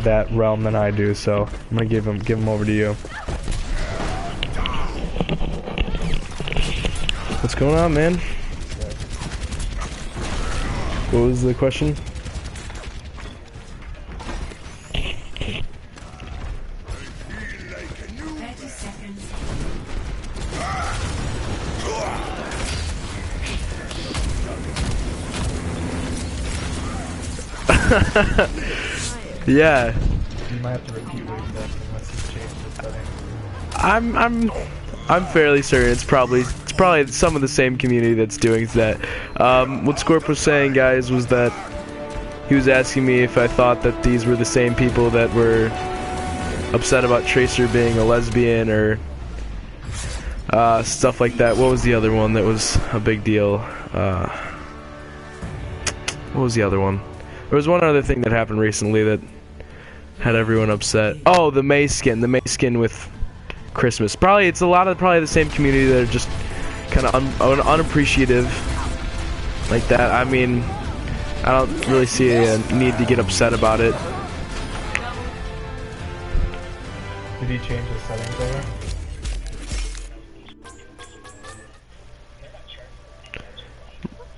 that realm than I do. So I'm gonna give him over to you. What's going on, man? What was the question? 30 seconds. Yeah. You might have to repeat what he said unless he's changed the setting. I'm fairly certain it's probably some of the same community that's doing that. What Scorp was saying, guys, was that he was asking me if I thought that these were the same people that were upset about Tracer being a lesbian or stuff like that. What was the other one that was a big deal? What was the other one? There was one other thing that happened recently that had everyone upset. Oh, the May skin with Christmas. Probably it's a lot of the same community that are just kind of unappreciative like that. I mean, I don't really see a need to get upset about it. Did he change the settings over?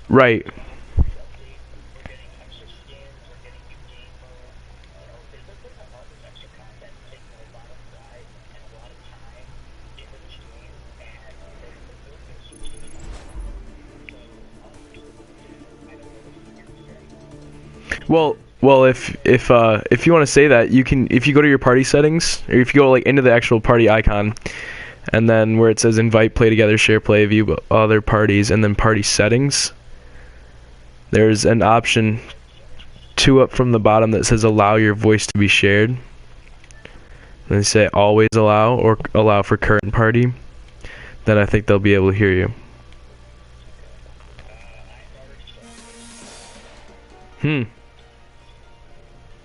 Right. Well, if you want to say that, you can. If you go to your party settings, or if you go like into the actual party icon, and then where it says invite, play together, share, play, view other parties, and then party settings, there's an option 2 up from the bottom that says allow your voice to be shared. And they say always allow or allow for current party. Then I think they'll be able to hear you.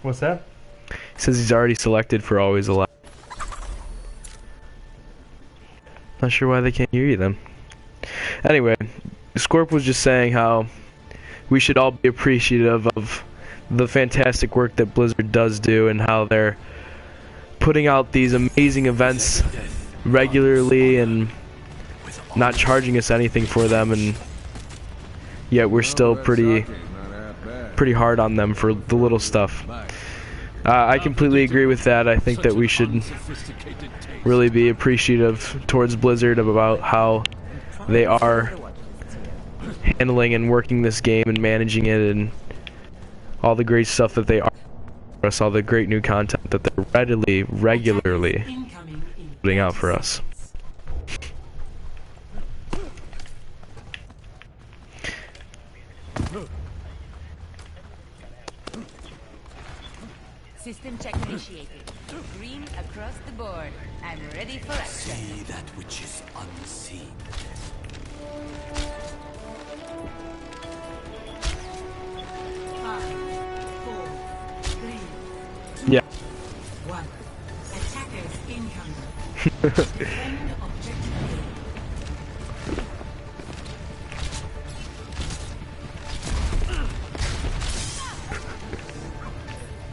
What's that? He says he's already selected for always allow. Not sure why they can't hear you then. Anyway, Scorp was just saying how we should all be appreciative of the fantastic work that Blizzard does do and how they're putting out these amazing events regularly and not charging us anything for them, and yet we're still pretty hard on them for the little stuff. I completely agree with that. I think that we should really be appreciative towards Blizzard about how they are handling and working this game and managing it, and all the great stuff that they are for us, all the great new content that they're regularly putting out for us. System check initiated. Green across the board. I'm ready for action. See that which is unseen. Five, four, three, Yeah. 1. Attackers incoming. Defend objective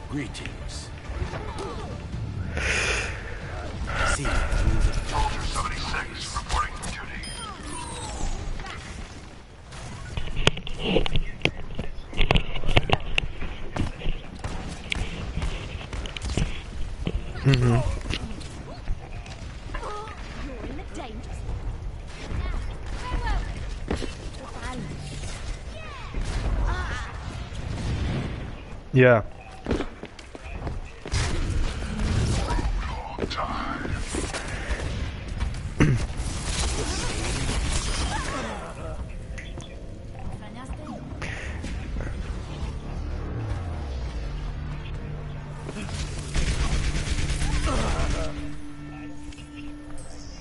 Greetings. See through the Soldier 76 reporting for duty. Mhm. You're in the danger. Yeah.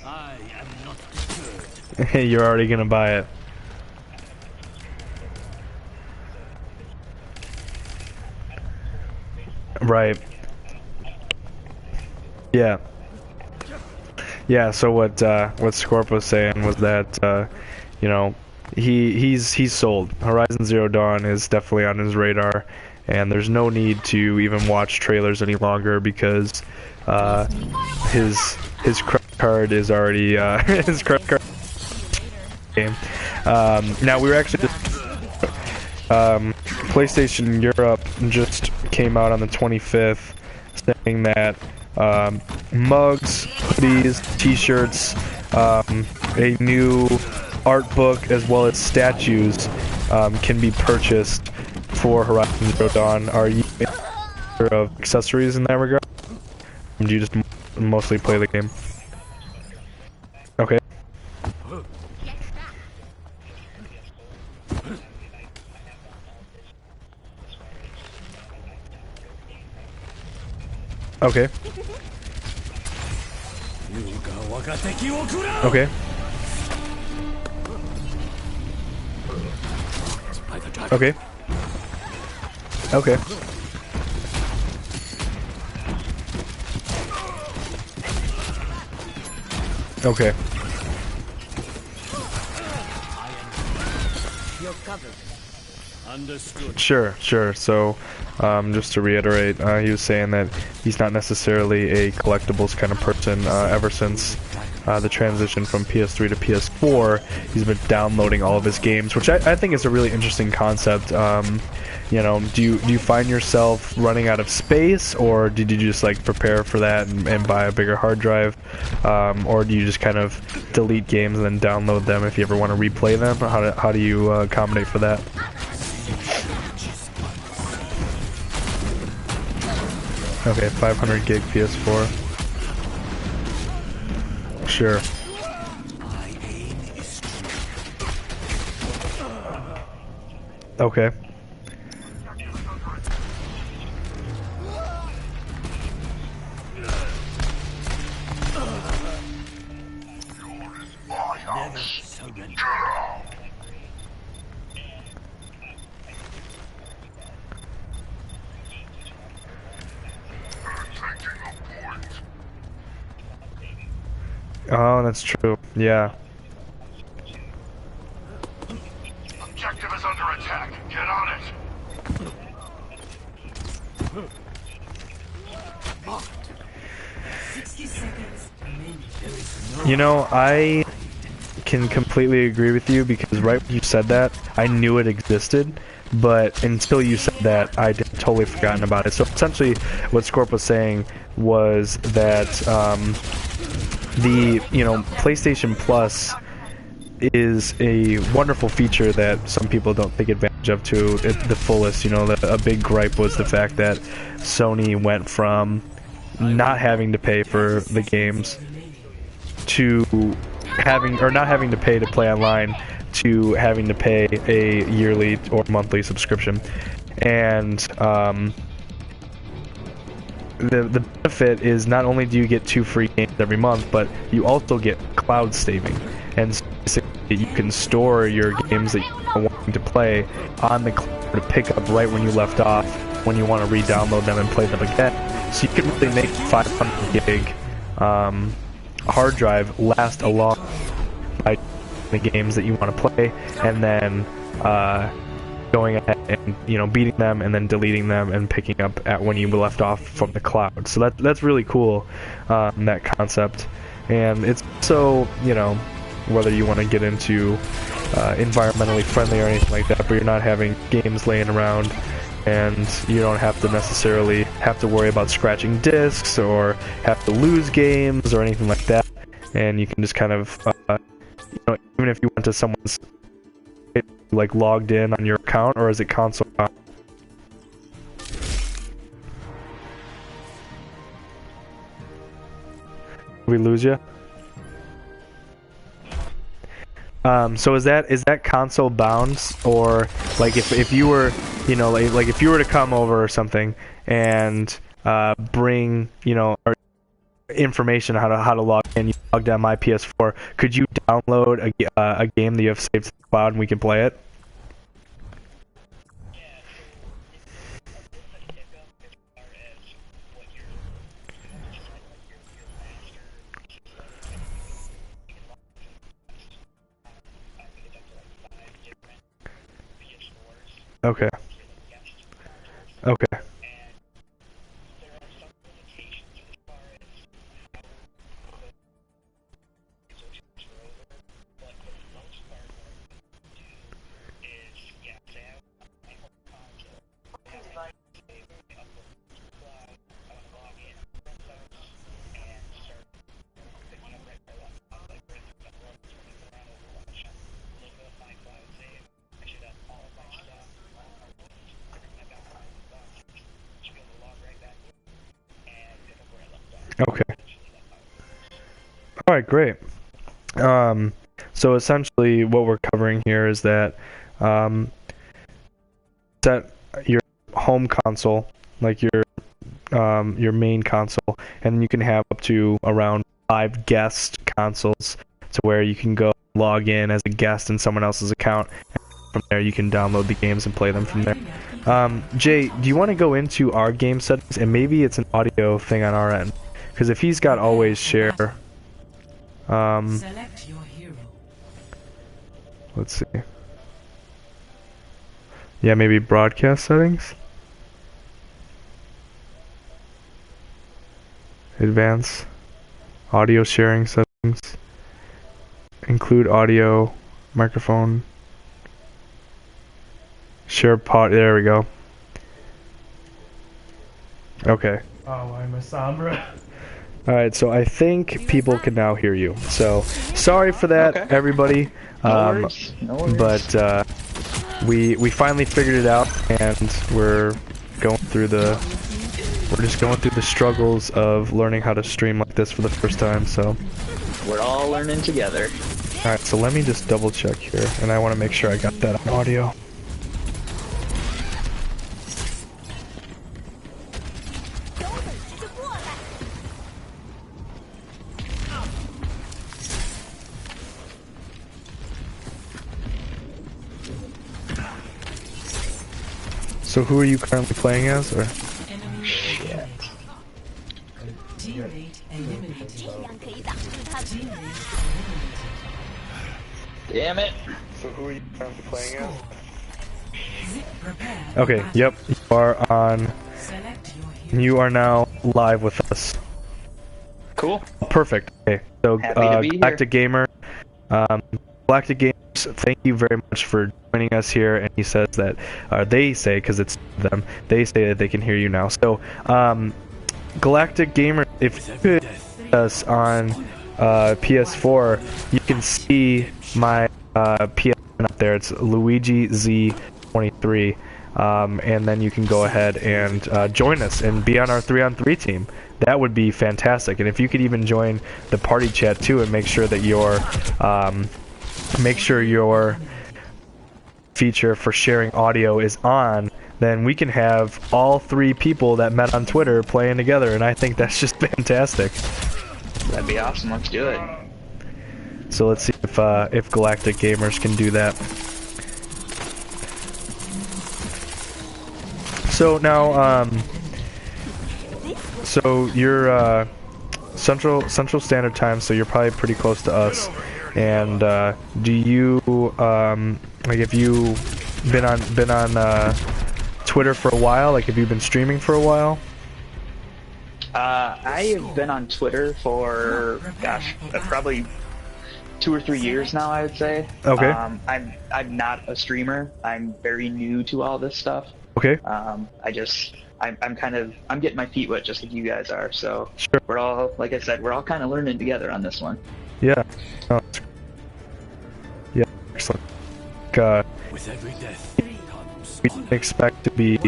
I am not deterred. You're already gonna buy it. Right. Yeah. Yeah, so what Scorp was saying was that you know, he's sold. Horizon Zero Dawn is definitely on his radar, and there's no need to even watch trailers any longer because his credit card is already his credit card game. Now we were actually just PlayStation Europe just came out on the 25th saying that mugs, hoodies, t-shirts, a new art book, as well as statues can be purchased for Horizon Zero Dawn. Are you aware of accessories in that regard? Or do you just mostly play the game? Okay. Okay. Okay. Okay. Okay. Okay. Understood. Sure. So, just to reiterate, he was saying that he's not necessarily a collectibles kind of person. Ever since the transition from PS3 to PS4, he's been downloading all of his games, which I think is a really interesting concept. You know, do you find yourself running out of space, or did you just like prepare for that and buy a bigger hard drive, or do you just kind of delete games and then download them if you ever want to replay them? How do you accommodate for that? Okay, 500 gig PS4. Sure. Okay. Never surrender. Oh, that's true. Yeah. Objective is under attack. Get on it. You know, I can completely agree with you because right when you said that, I knew it existed, but until you said that, I had totally forgotten about it. So essentially, what Scorp was saying was that the PlayStation Plus is a wonderful feature that some people don't take advantage of to the fullest. You know, a big gripe was the fact that Sony went from not having to pay for the games to not having to pay to play online to having to pay a yearly or monthly subscription. And the benefit is not only do you get 2 free games every month, but you also get cloud saving. And so basically you can store your games that you're wanting to play on the cloud to pick up right when you left off when you want to re-download them and play them again. So you can really make 500 gig hard drive last a long by the games that you want to play, and then going ahead and beating them and then deleting them and picking up at when you left off from the cloud. So that's really cool, that concept. And it's so whether you want to get into environmentally friendly or anything like that, but you're not having games laying around and you don't have to necessarily have to worry about scratching discs or have to lose games or anything like that. And you can just kind of, even if you went to someone's, like, logged in on your account, or is it console? We lose you? So is that console bound, or like if you were, like if you were to come over or something and bring, our information on how to log in, you logged on my PS4, could you download a game that you have saved to the cloud and we can play it? Okay. Okay. Okay. All right, great. So essentially what we're covering here is that set your home console, like your main console, and then you can have up to around 5 guest consoles to where you can go log in as a guest in someone else's account. From there you can download the games and play them from there. Jay, do you want to go into our game settings, and maybe it's an audio thing on our end? Because if he's got always share, Select your hero. let's see. Yeah, maybe broadcast settings. Advanced audio sharing settings. Include audio, microphone. Share pod. There we go. Okay. Oh, I'm a Sombra. Alright, so I think people can now hear you. So, sorry for that, Okay. everybody. No worries. But we finally figured it out, and we're just going through the struggles of learning how to stream like this for the first time. So, We're all learning together. alright, so let me just double check here, and I want to make sure I got that on audio. So who are you currently playing as, or? Enemy eliminated. Teammate eliminated. Teammate eliminated. Damn it. So who are you currently playing as? Zip prepare. Okay, yep, you are on. Select your hero. You are now live with us. Cool. Perfect. Okay, so Happy to be here. Galactic Gamer, Galactic Gamers, thank you very much for joining us here. And he says that, they say, because it's them, they say that they can hear you now. So, Galactic Gamer, if you could see us on PS4, you can see my PSN up there. It's Luigi Z23. And then you can go ahead and join us and be on our 3-on-3 team. That would be fantastic. And if you could even join the party chat too, and make sure that your feature for sharing audio is on, then we can have all 3 people that met on Twitter playing together, and I think that's just fantastic. That'd be awesome. Let's do it. So let's see if Galactic Gamers can do that. So now, so you're Central Standard Time, so you're probably pretty close to us. And do you like, have you been on Twitter for a while? Like, have you been streaming for a while? I have been on Twitter for, gosh, probably 2 or 3 years now, I would say. Okay. I'm not a streamer. I'm very new to all this stuff. Okay. I'm getting my feet wet just like you guys are. So Sure. we're all, like I said, we're all kind of learning together on this one. Yeah. Oh, yeah. Excellent. With every death comes We didn't expect to be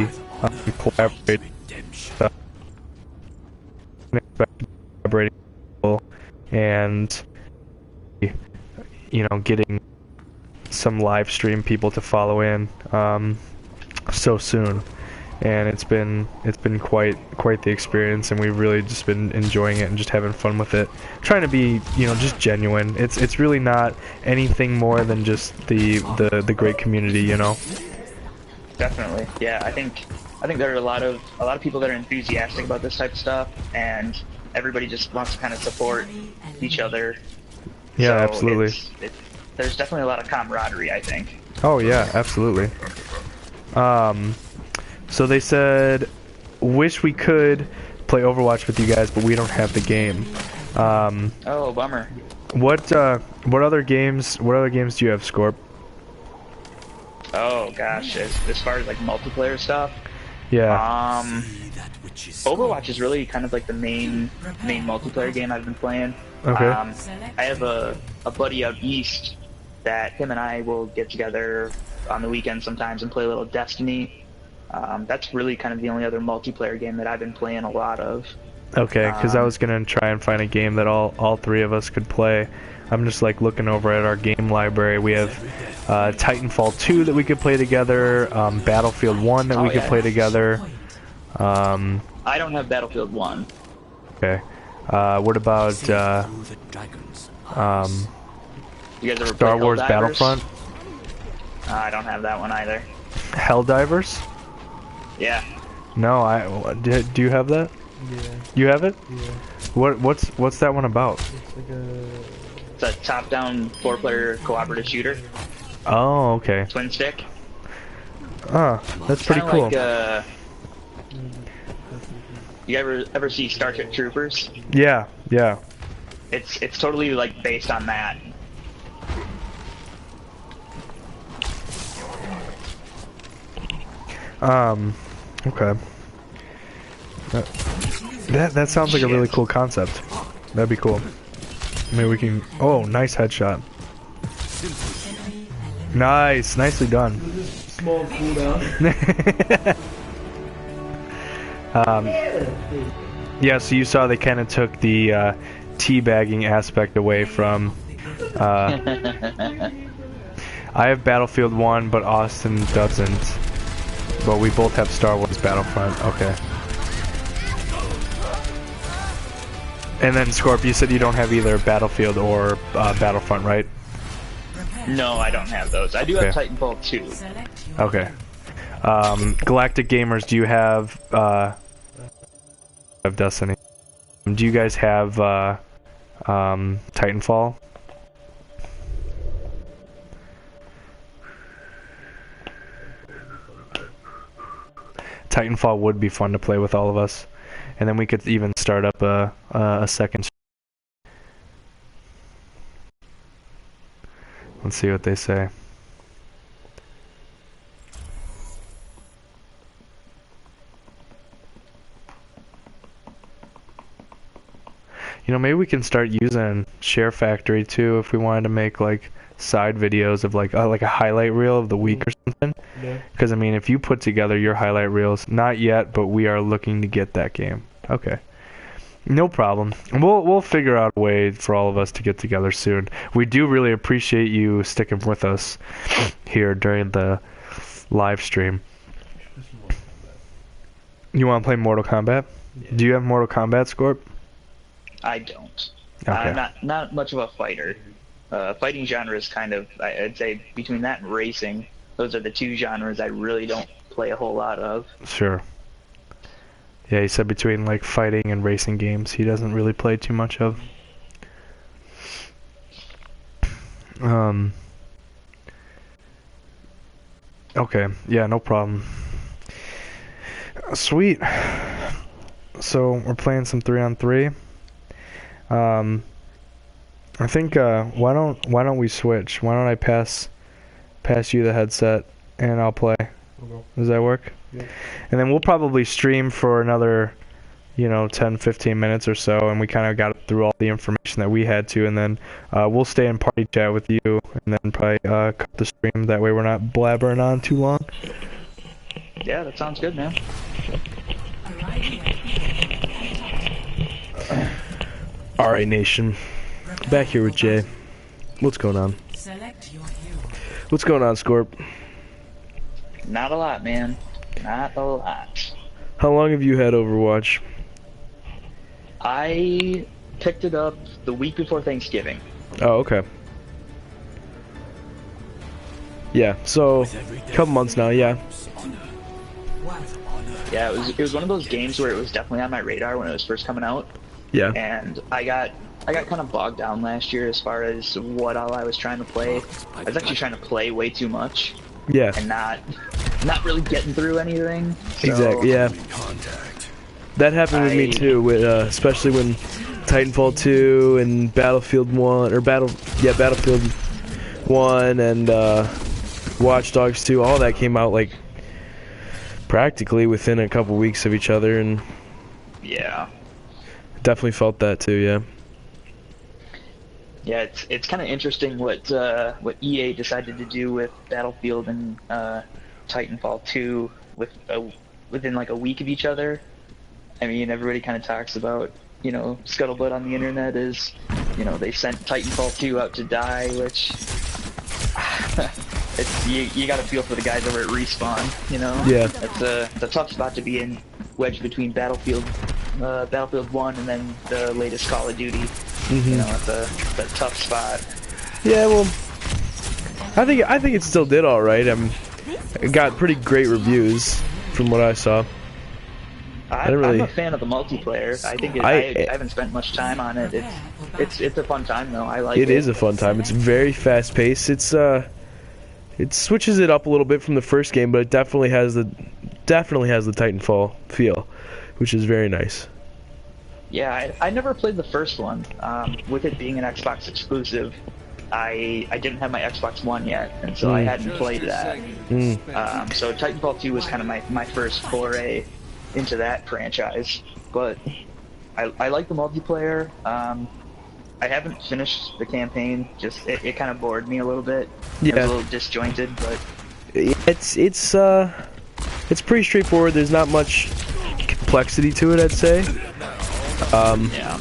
collaborating. Didn't expect to be collaborating with people and getting some live stream people to follow in so soon, and it's been quite the experience, and we've really just been enjoying it and just having fun with it, trying to be just genuine. It's really not anything more than just the great community, Definitely, yeah. I think there are a lot of people that are enthusiastic about this type of stuff, and everybody just wants to kind of support each other. Yeah, So absolutely. There's definitely a lot of camaraderie, I think. Oh yeah, absolutely. So they said, wish we could play Overwatch with you guys, but we don't have the game. Oh, bummer. What other games do you have, Scorp? Oh gosh, as far as like multiplayer stuff, Yeah. Overwatch is really kind of like the main multiplayer game I've been playing. Okay. I have a buddy out east that him and I will get together on the weekend sometimes and play a little Destiny. That's really kind of the only other multiplayer game that I've been playing a lot of. Okay, because I was gonna try and find a game that all three of us could play. I'm just like looking over at our game library. We have Titanfall 2 that we could play together, Battlefield 1 that we could play together. I don't have Battlefield 1. Okay. What about You guys ever Star play Wars Helldivers? Battlefront? I don't have that one either. Helldivers? Yeah. No, do you have that? Yeah. You have it? Yeah. What's that one about? It's like a. It's a top-down 4-player cooperative shooter, Oh, okay. twin stick. That's pretty Kinda cool. Like, you ever see Star Trek Troopers? Yeah. It's totally like based on that. Okay. That sounds like a really cool concept. That'd be cool. Maybe we can. Oh, nice headshot. Nicely done. Small cooldown. Yeah. So you saw they kind of took the teabagging aspect away from. I have Battlefield 1, but Austin doesn't. But we both have Star Wars Battlefront. Okay. And then Scorp, you said you don't have either Battlefield or Battlefront, right? No, I don't have those. I do have Titanfall 2. Okay. Galactic Gamers, do you have Destiny? Do you guys have Titanfall? Titanfall would be fun to play with all of us, and then we could even start up a second. Let's see what they say. Maybe we can start using Share Factory too if we wanted to make like side videos of like a highlight reel of the week or something. Yeah. Because I mean, if you put together your highlight reels, not yet, but we are looking to get that game. Okay. No problem. We'll figure out a way for all of us to get together soon. We do really appreciate you sticking with us here during the live stream. You want to play Mortal Kombat? Yeah. Do you have Mortal Kombat, Scorp? I don't. Okay. I'm not much of a fighter. Fighting genre is kind of, I'd say, between that and racing, those are the two genres I really don't play a whole lot of. Sure. Yeah, he said between like fighting and racing games, he doesn't really play too much of. Okay, yeah, no problem. Sweet. So we're playing some 3-on-3. I think why don't we switch? Why don't I pass you the headset and I'll play. Okay. Does that work? Yeah. And then we'll probably stream for another, 10, 15 minutes or so, and we kind of got through all the information that we had to, and then we'll stay in party chat with you, and then probably cut the stream. That way we're not blabbering on too long. Yeah, that sounds good, man. Arriving at Alright, Nation. Back here with Jay. What's going on? Select your hero. What's going on, Scorp? Not a lot, man. Not a lot. How long have you had Overwatch? I picked it up the week before Thanksgiving. Oh, okay. Yeah, so a couple months now, yeah. Yeah, it was one of those games where it was definitely on my radar when it was first coming out, Yeah. and I got kind of bogged down last year as far as what all I was trying to play. I was actually trying to play way too much Yeah. and not really getting through anything. So, Exactly, yeah. That happened with me too, with, especially when Titanfall 2 and Battlefield 1, or Battlefield 1 and Watch Dogs 2, all that came out like practically within a couple weeks of each other, and Yeah. definitely felt that too, yeah. Yeah, it's kind of interesting what EA decided to do with Battlefield and Titanfall 2 within like a week of each other. I mean, everybody kind of talks about, scuttlebutt on the internet is, they sent Titanfall 2 out to die, which you got to feel for the guys over at Respawn, Yeah. It's a tough spot to be in, wedged between Battlefield 1 and then the latest Call of Duty. It's a tough spot. Yeah, well, I think it still did all right. It got pretty great reviews from what I saw. I'm a fan of the multiplayer. I think I haven't spent much time on it. It's a fun time though. I like it. It is a fun time. It's very fast paced. It switches it up a little bit from the first game, but it definitely has the Titanfall feel, which is very nice. Yeah, I never played the first one. With it being an Xbox exclusive, I didn't have my Xbox One yet, and so I hadn't played that. So Titanfall 2 was kind of my first foray into that franchise. But I like the multiplayer. I haven't finished the campaign. Just it kind of bored me a little bit. Yeah. It was a little disjointed, but it's pretty straightforward. There's not much complexity to it, I'd say. yeah.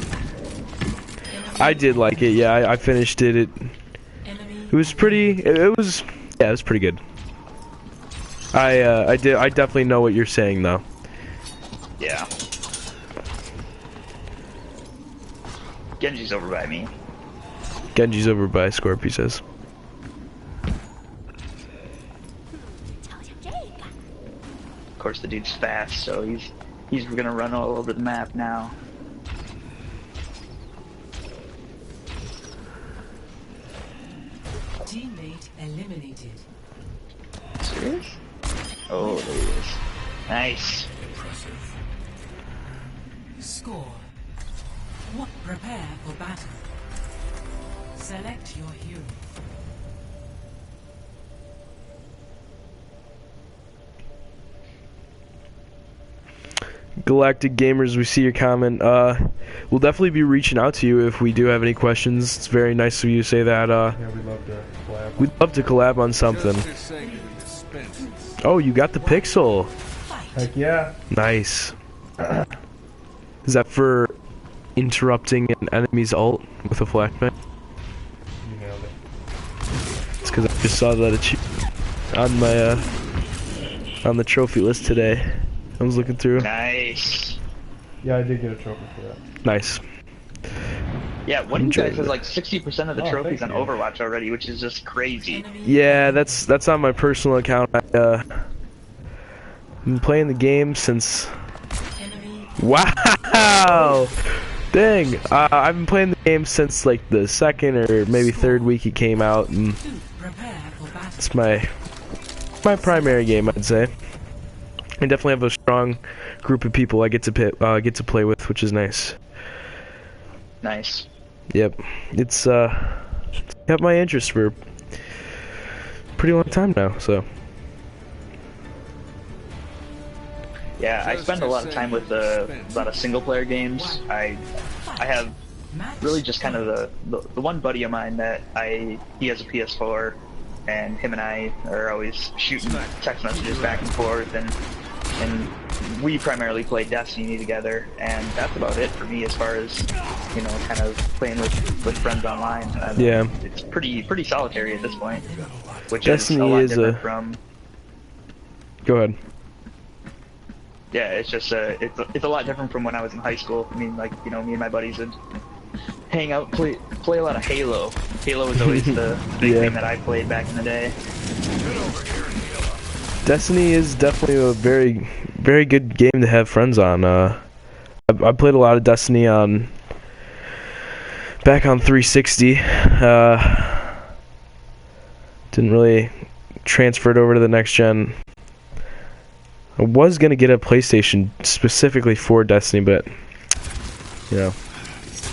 I did like it. Yeah, I finished it. It was pretty. It was pretty good. I definitely know what you're saying though. Yeah. Genji's over by me. Genji's over by Scorpio says. Of course, the dude's fast, so he's gonna run all over the map now. Teammate eliminated. Serious? Oh, there he is. Nice. Score. What? Prepare for battle. Select your hero. Galactic Gamers, we see your comment. We'll definitely be reaching out to you if we do have any questions. It's very nice of you to say that. Yeah, we'd love to collab. We'd love to collab on something. Oh, you got the pixel. Heck yeah. Nice. Is that for interrupting an enemy's ult with a flashbang? You nailed it. It's because I just saw that achievement on my on the trophy list today. I was looking through. Nice. Yeah, I did get a trophy for that. Nice. Yeah, one of you Enjoy guys has it. like 60% of the Oh, trophies thank on you. Overwatch already, which is just crazy. Yeah, that's on my personal account. I've been playing the game since. Enemy Wow! Dang! I've been playing the game since like the second or maybe third week it came out, and prepare for battle. it's my primary game, I'd say. I definitely have a strong group of people I get to play with, which is nice. Nice. Yep. It's kept my interest for a pretty long time now, so. Yeah, I spend a lot of time with a lot of single player games. I have really just kind of the one buddy of mine that he has a PS4, and him and I are always shooting text messages back and forth, and we primarily play Destiny together, and that's about it for me as far as, you know, kind of playing with friends online. Yeah. It's pretty solitary at this point, which Destiny is a lot is different from. Go ahead. Yeah, it's just it's a lot different from when I was in high school. I mean, like, you know, me and my buddies would hang out, play a lot of Halo. Halo was always the big thing that I played back in the day. Destiny is definitely a very, very good game to have friends on. I played a lot of Destiny back on 360. Didn't really transfer it over to the next gen. I was gonna get a PlayStation specifically for Destiny, but you know,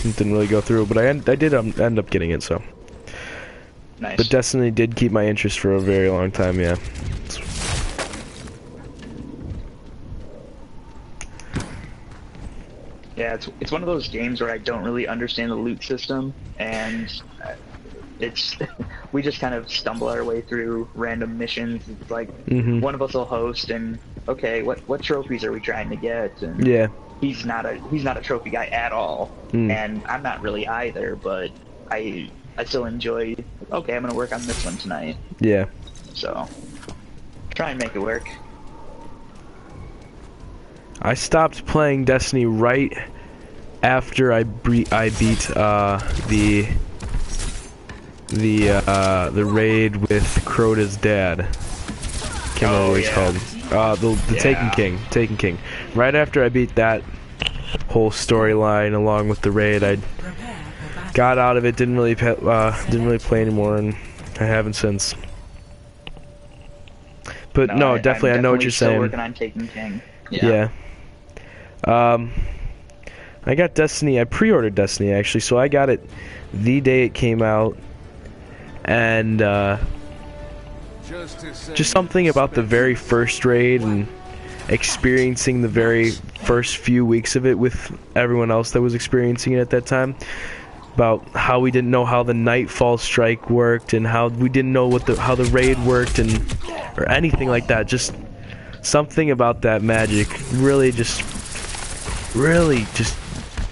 it didn't really go through. But I did end up getting it, so. Nice. But Destiny did keep my interest for a very long time, yeah. Yeah, it's one of those games where I don't really understand the loot system, and it's we just kind of stumble our way through random missions. It's like one of us will host, and okay, what trophies are we trying to get? And Yeah. he's not a trophy guy at all, and I'm not really either. But I still enjoy. Okay, I'm gonna work on this one tonight. Yeah. So try and make it work. I stopped playing Destiny right after I beat the raid with Crota's dad. Can't remember what he's called. The Taken King. Right after I beat that whole storyline along with the raid, I got out of it. Didn't really play anymore, and I haven't since. But no, definitely, I know what you're still saying. Working on Taken King. Yeah. I got Destiny. I pre-ordered Destiny actually, so I got it the day it came out, and just something about the very first raid and experiencing the very first few weeks of it with everyone else that was experiencing it at that time. About how we didn't know how the Nightfall strike worked, and how we didn't know how the raid worked, or anything like that. Just something about that magic really just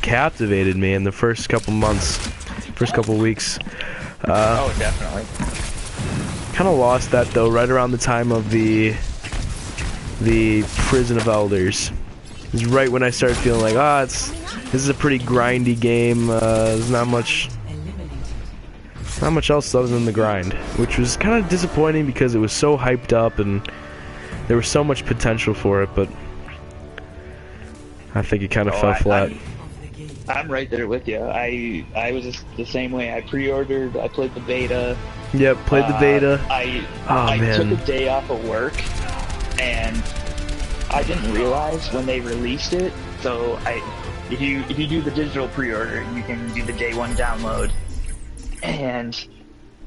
captivated me in the first couple weeks. Oh, definitely. Kind of lost that though right around the time of the Prison of Elders. It was right when I started feeling like, this is a pretty grindy game. There's not much else other than the grind, which was kind of disappointing because it was so hyped up and there was so much potential for it, but I think it kind of fell flat. I'm right there with you. I was just the same way. I pre-ordered. I played the beta. Yep, played the beta. I man. took a day off of work, and I didn't realize when they released it. So if you do the digital pre-order, you can do the day one download. And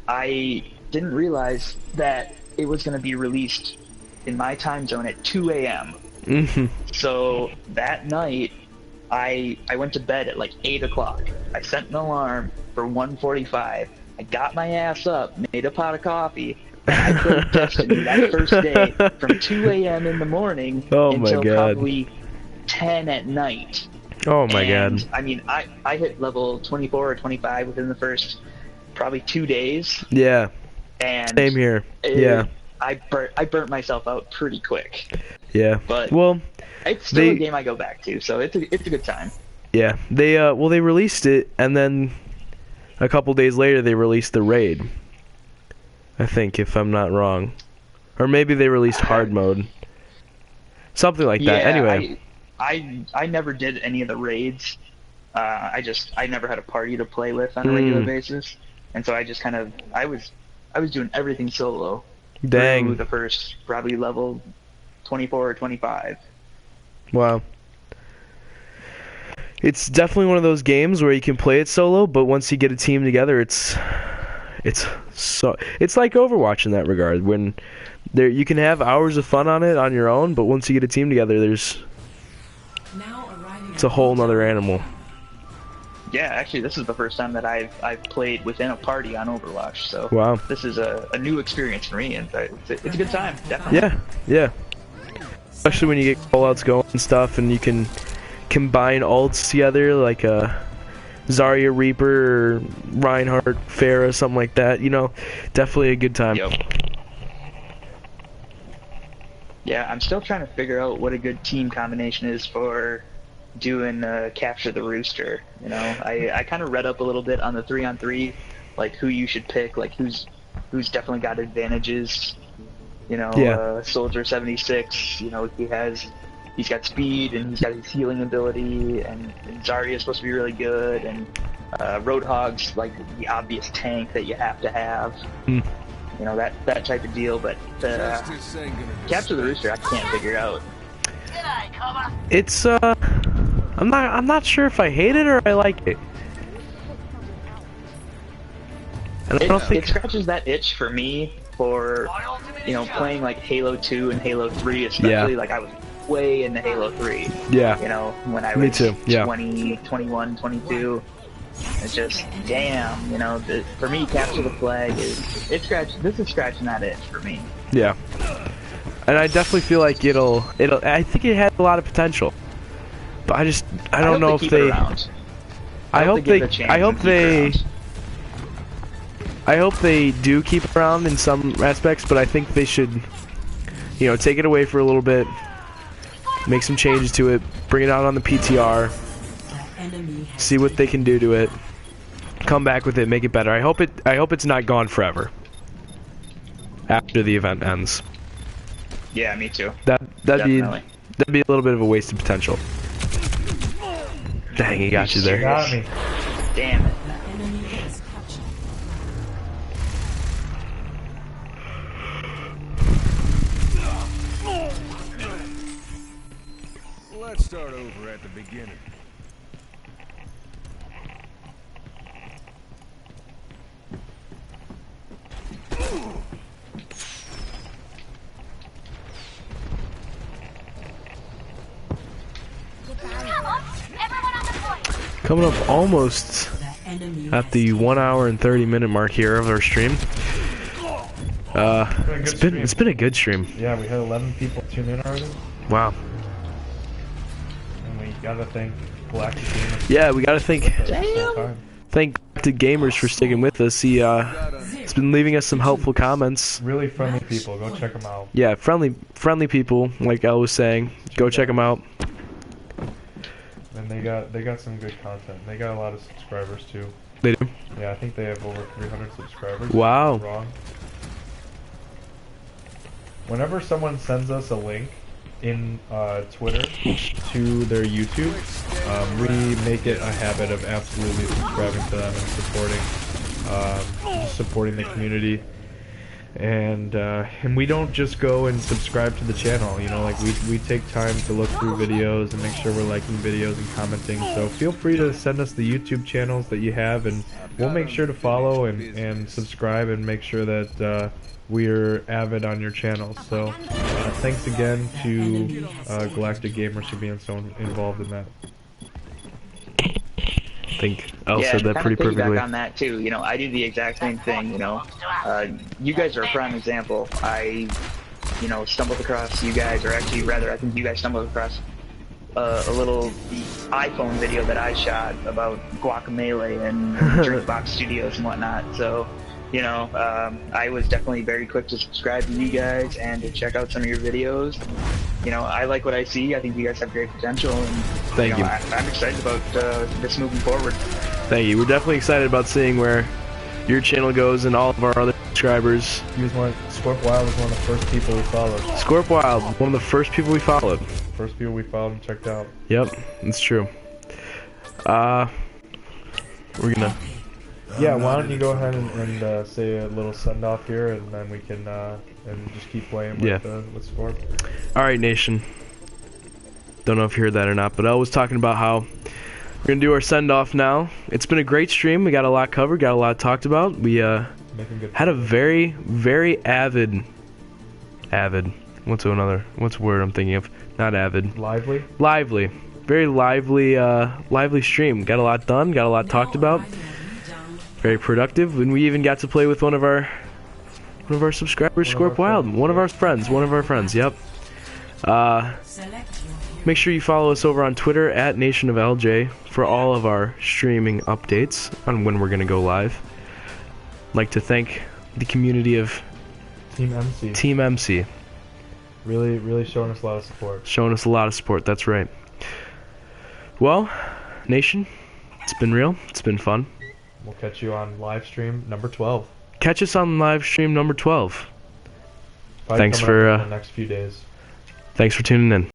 I didn't realize that it was going to be released in my time zone at 2 a.m. So that night, I went to bed at like 8 o'clock. I set an alarm for 1:45. I got my ass up, made a pot of coffee, and I played Destiny that first day from 2 a.m. in the morning until probably 10 at night. Oh my god. I mean, I hit level 24 or 25 within the first probably 2 days. Yeah. And same here. Yeah. I burnt myself out pretty quick. Yeah. But well, it's still a game I go back to, so it's a good time. Yeah. They they released it, and then a couple days later they released the raid. I think, if I'm not wrong, or maybe they released hard mode. Something like that. Anyway. I never did any of the raids. I never had a party to play with on a regular basis, and so I just kind of I was doing everything solo. Dang. Through the first probably level 24 or 25. Wow. it's definitely one of those games where you can play it solo, but once you get a team together, it's like Overwatch in that regard. When you can have hours of fun on it on your own, but once you get a team together, it's a whole nother animal. Yeah, actually, this is the first time that I've played within a party on Overwatch. So Wow. This is a new experience for me, and it's a good time, definitely. Yeah. Especially when you get callouts going and stuff, and you can combine ults together like a Zarya Reaper or Reinhardt Pharah, something like that. You know, definitely a good time. Yep. Yeah, I'm still trying to figure out what a good team combination is for doing Capture the Rooster. You know, I kind of read up a little bit on the 3-on-3, like who you should pick, like who's definitely got advantages. You know, Soldier 76. You know, he's got speed and he's got his healing ability, and Zarya is supposed to be really good, and Roadhog's like the obvious tank that you have to have. You know, that type of deal. But Capture the Rooster, I can't figure out. It's I'm not sure if I hate it or I like it. And I don't think it scratches that itch for me for, you know, playing like Halo 2 and Halo 3 especially. Like I was way into Halo 3. Yeah. You know, when I was Me too. Yeah. 20, 21, 22. It's just, damn, you know, for me, Capture the Flag this is scratching that itch for me. Yeah. And I definitely feel like I think it has a lot of potential. But I don't know if they I hope they do keep it around in some aspects, but I think they should, you know, take it away for a little bit, make some changes to it, bring it out on the PTR, see what they can do to it, come back with it, make it better. I hope it's not gone forever after the event ends. Yeah, me too. That'd be a little bit of a waste of potential. Dang, he got you there. Got me. Damn it. Let's start over at the beginning. Coming up almost at the 1 hour and 30-minute mark here of our stream. It's been a good stream. Yeah, we had 11 people tune in already. Wow. And we gotta thank Galactic Gamers. Yeah, we gotta thank Galactic Gamers for sticking with us. He's been leaving us some helpful comments. Really friendly people. Go check them out. Yeah, friendly people, like Elle was saying. Go check them out. And they got some good content. They got a lot of subscribers too. They do? Yeah, I think they have over 300 subscribers. Wow. If I'm not wrong. Whenever someone sends us a link in Twitter to their YouTube, we make it a habit of absolutely subscribing to them and supporting the community. And we don't just go and subscribe to the channel, you know, like we take time to look through videos and make sure we're liking videos and commenting. So feel free to send us the YouTube channels that you have, and we'll make sure to follow and subscribe and make sure that we're avid on your channel. So thanks again to Galactic Gamers for being so involved in that. I think Elle said that pretty perfectly. On that too, you know, I do the exact same thing. You know, you guys are a prime example. I, you know, stumbled across you guys, or actually rather, I think you guys stumbled across a little iPhone video that I shot about Guacamole and Drinkbox Studios and whatnot. So, you know, I was definitely very quick to subscribe to you guys and to check out some of your videos. You know, I like what I see. I think you guys have great potential, and Thank you. I'm excited about this moving forward. Thank you. We're definitely excited about seeing where your channel goes and all of our other subscribers. Scorp Wild was one of the first people we followed. Scorp Wild, one of the first people we followed. First people we followed and checked out. Yep, it's true. We're gonna... Yeah, why don't you go ahead and say a little send off here, and then we can and just keep playing with Scorp. Alright, Nation. Don't know if you heard that or not, but I was talking about how We're gonna do our send off now. It's been a great stream. We got a lot covered, got a lot talked about. We Making good had a very, very avid. What's a word I'm thinking of? Not avid. lively. Lively. Very lively stream. Got a lot done, got a lot talked about. Very productive, and we even got to play with one of our subscribers, Scorp Wild. One of our friends, yep. Make sure you follow us over on Twitter at Nation of LJ for all of our streaming updates on when we're gonna go live. I'd like to thank the community of Team MC. Team MC. Really showing us a lot of support. Showing us a lot of support, that's right. Well, Nation, it's been real, it's been fun. We'll catch you on live stream number 12. Catch us on live stream number 12. Probably Thanks coming up for in the next few days. Thanks for tuning in.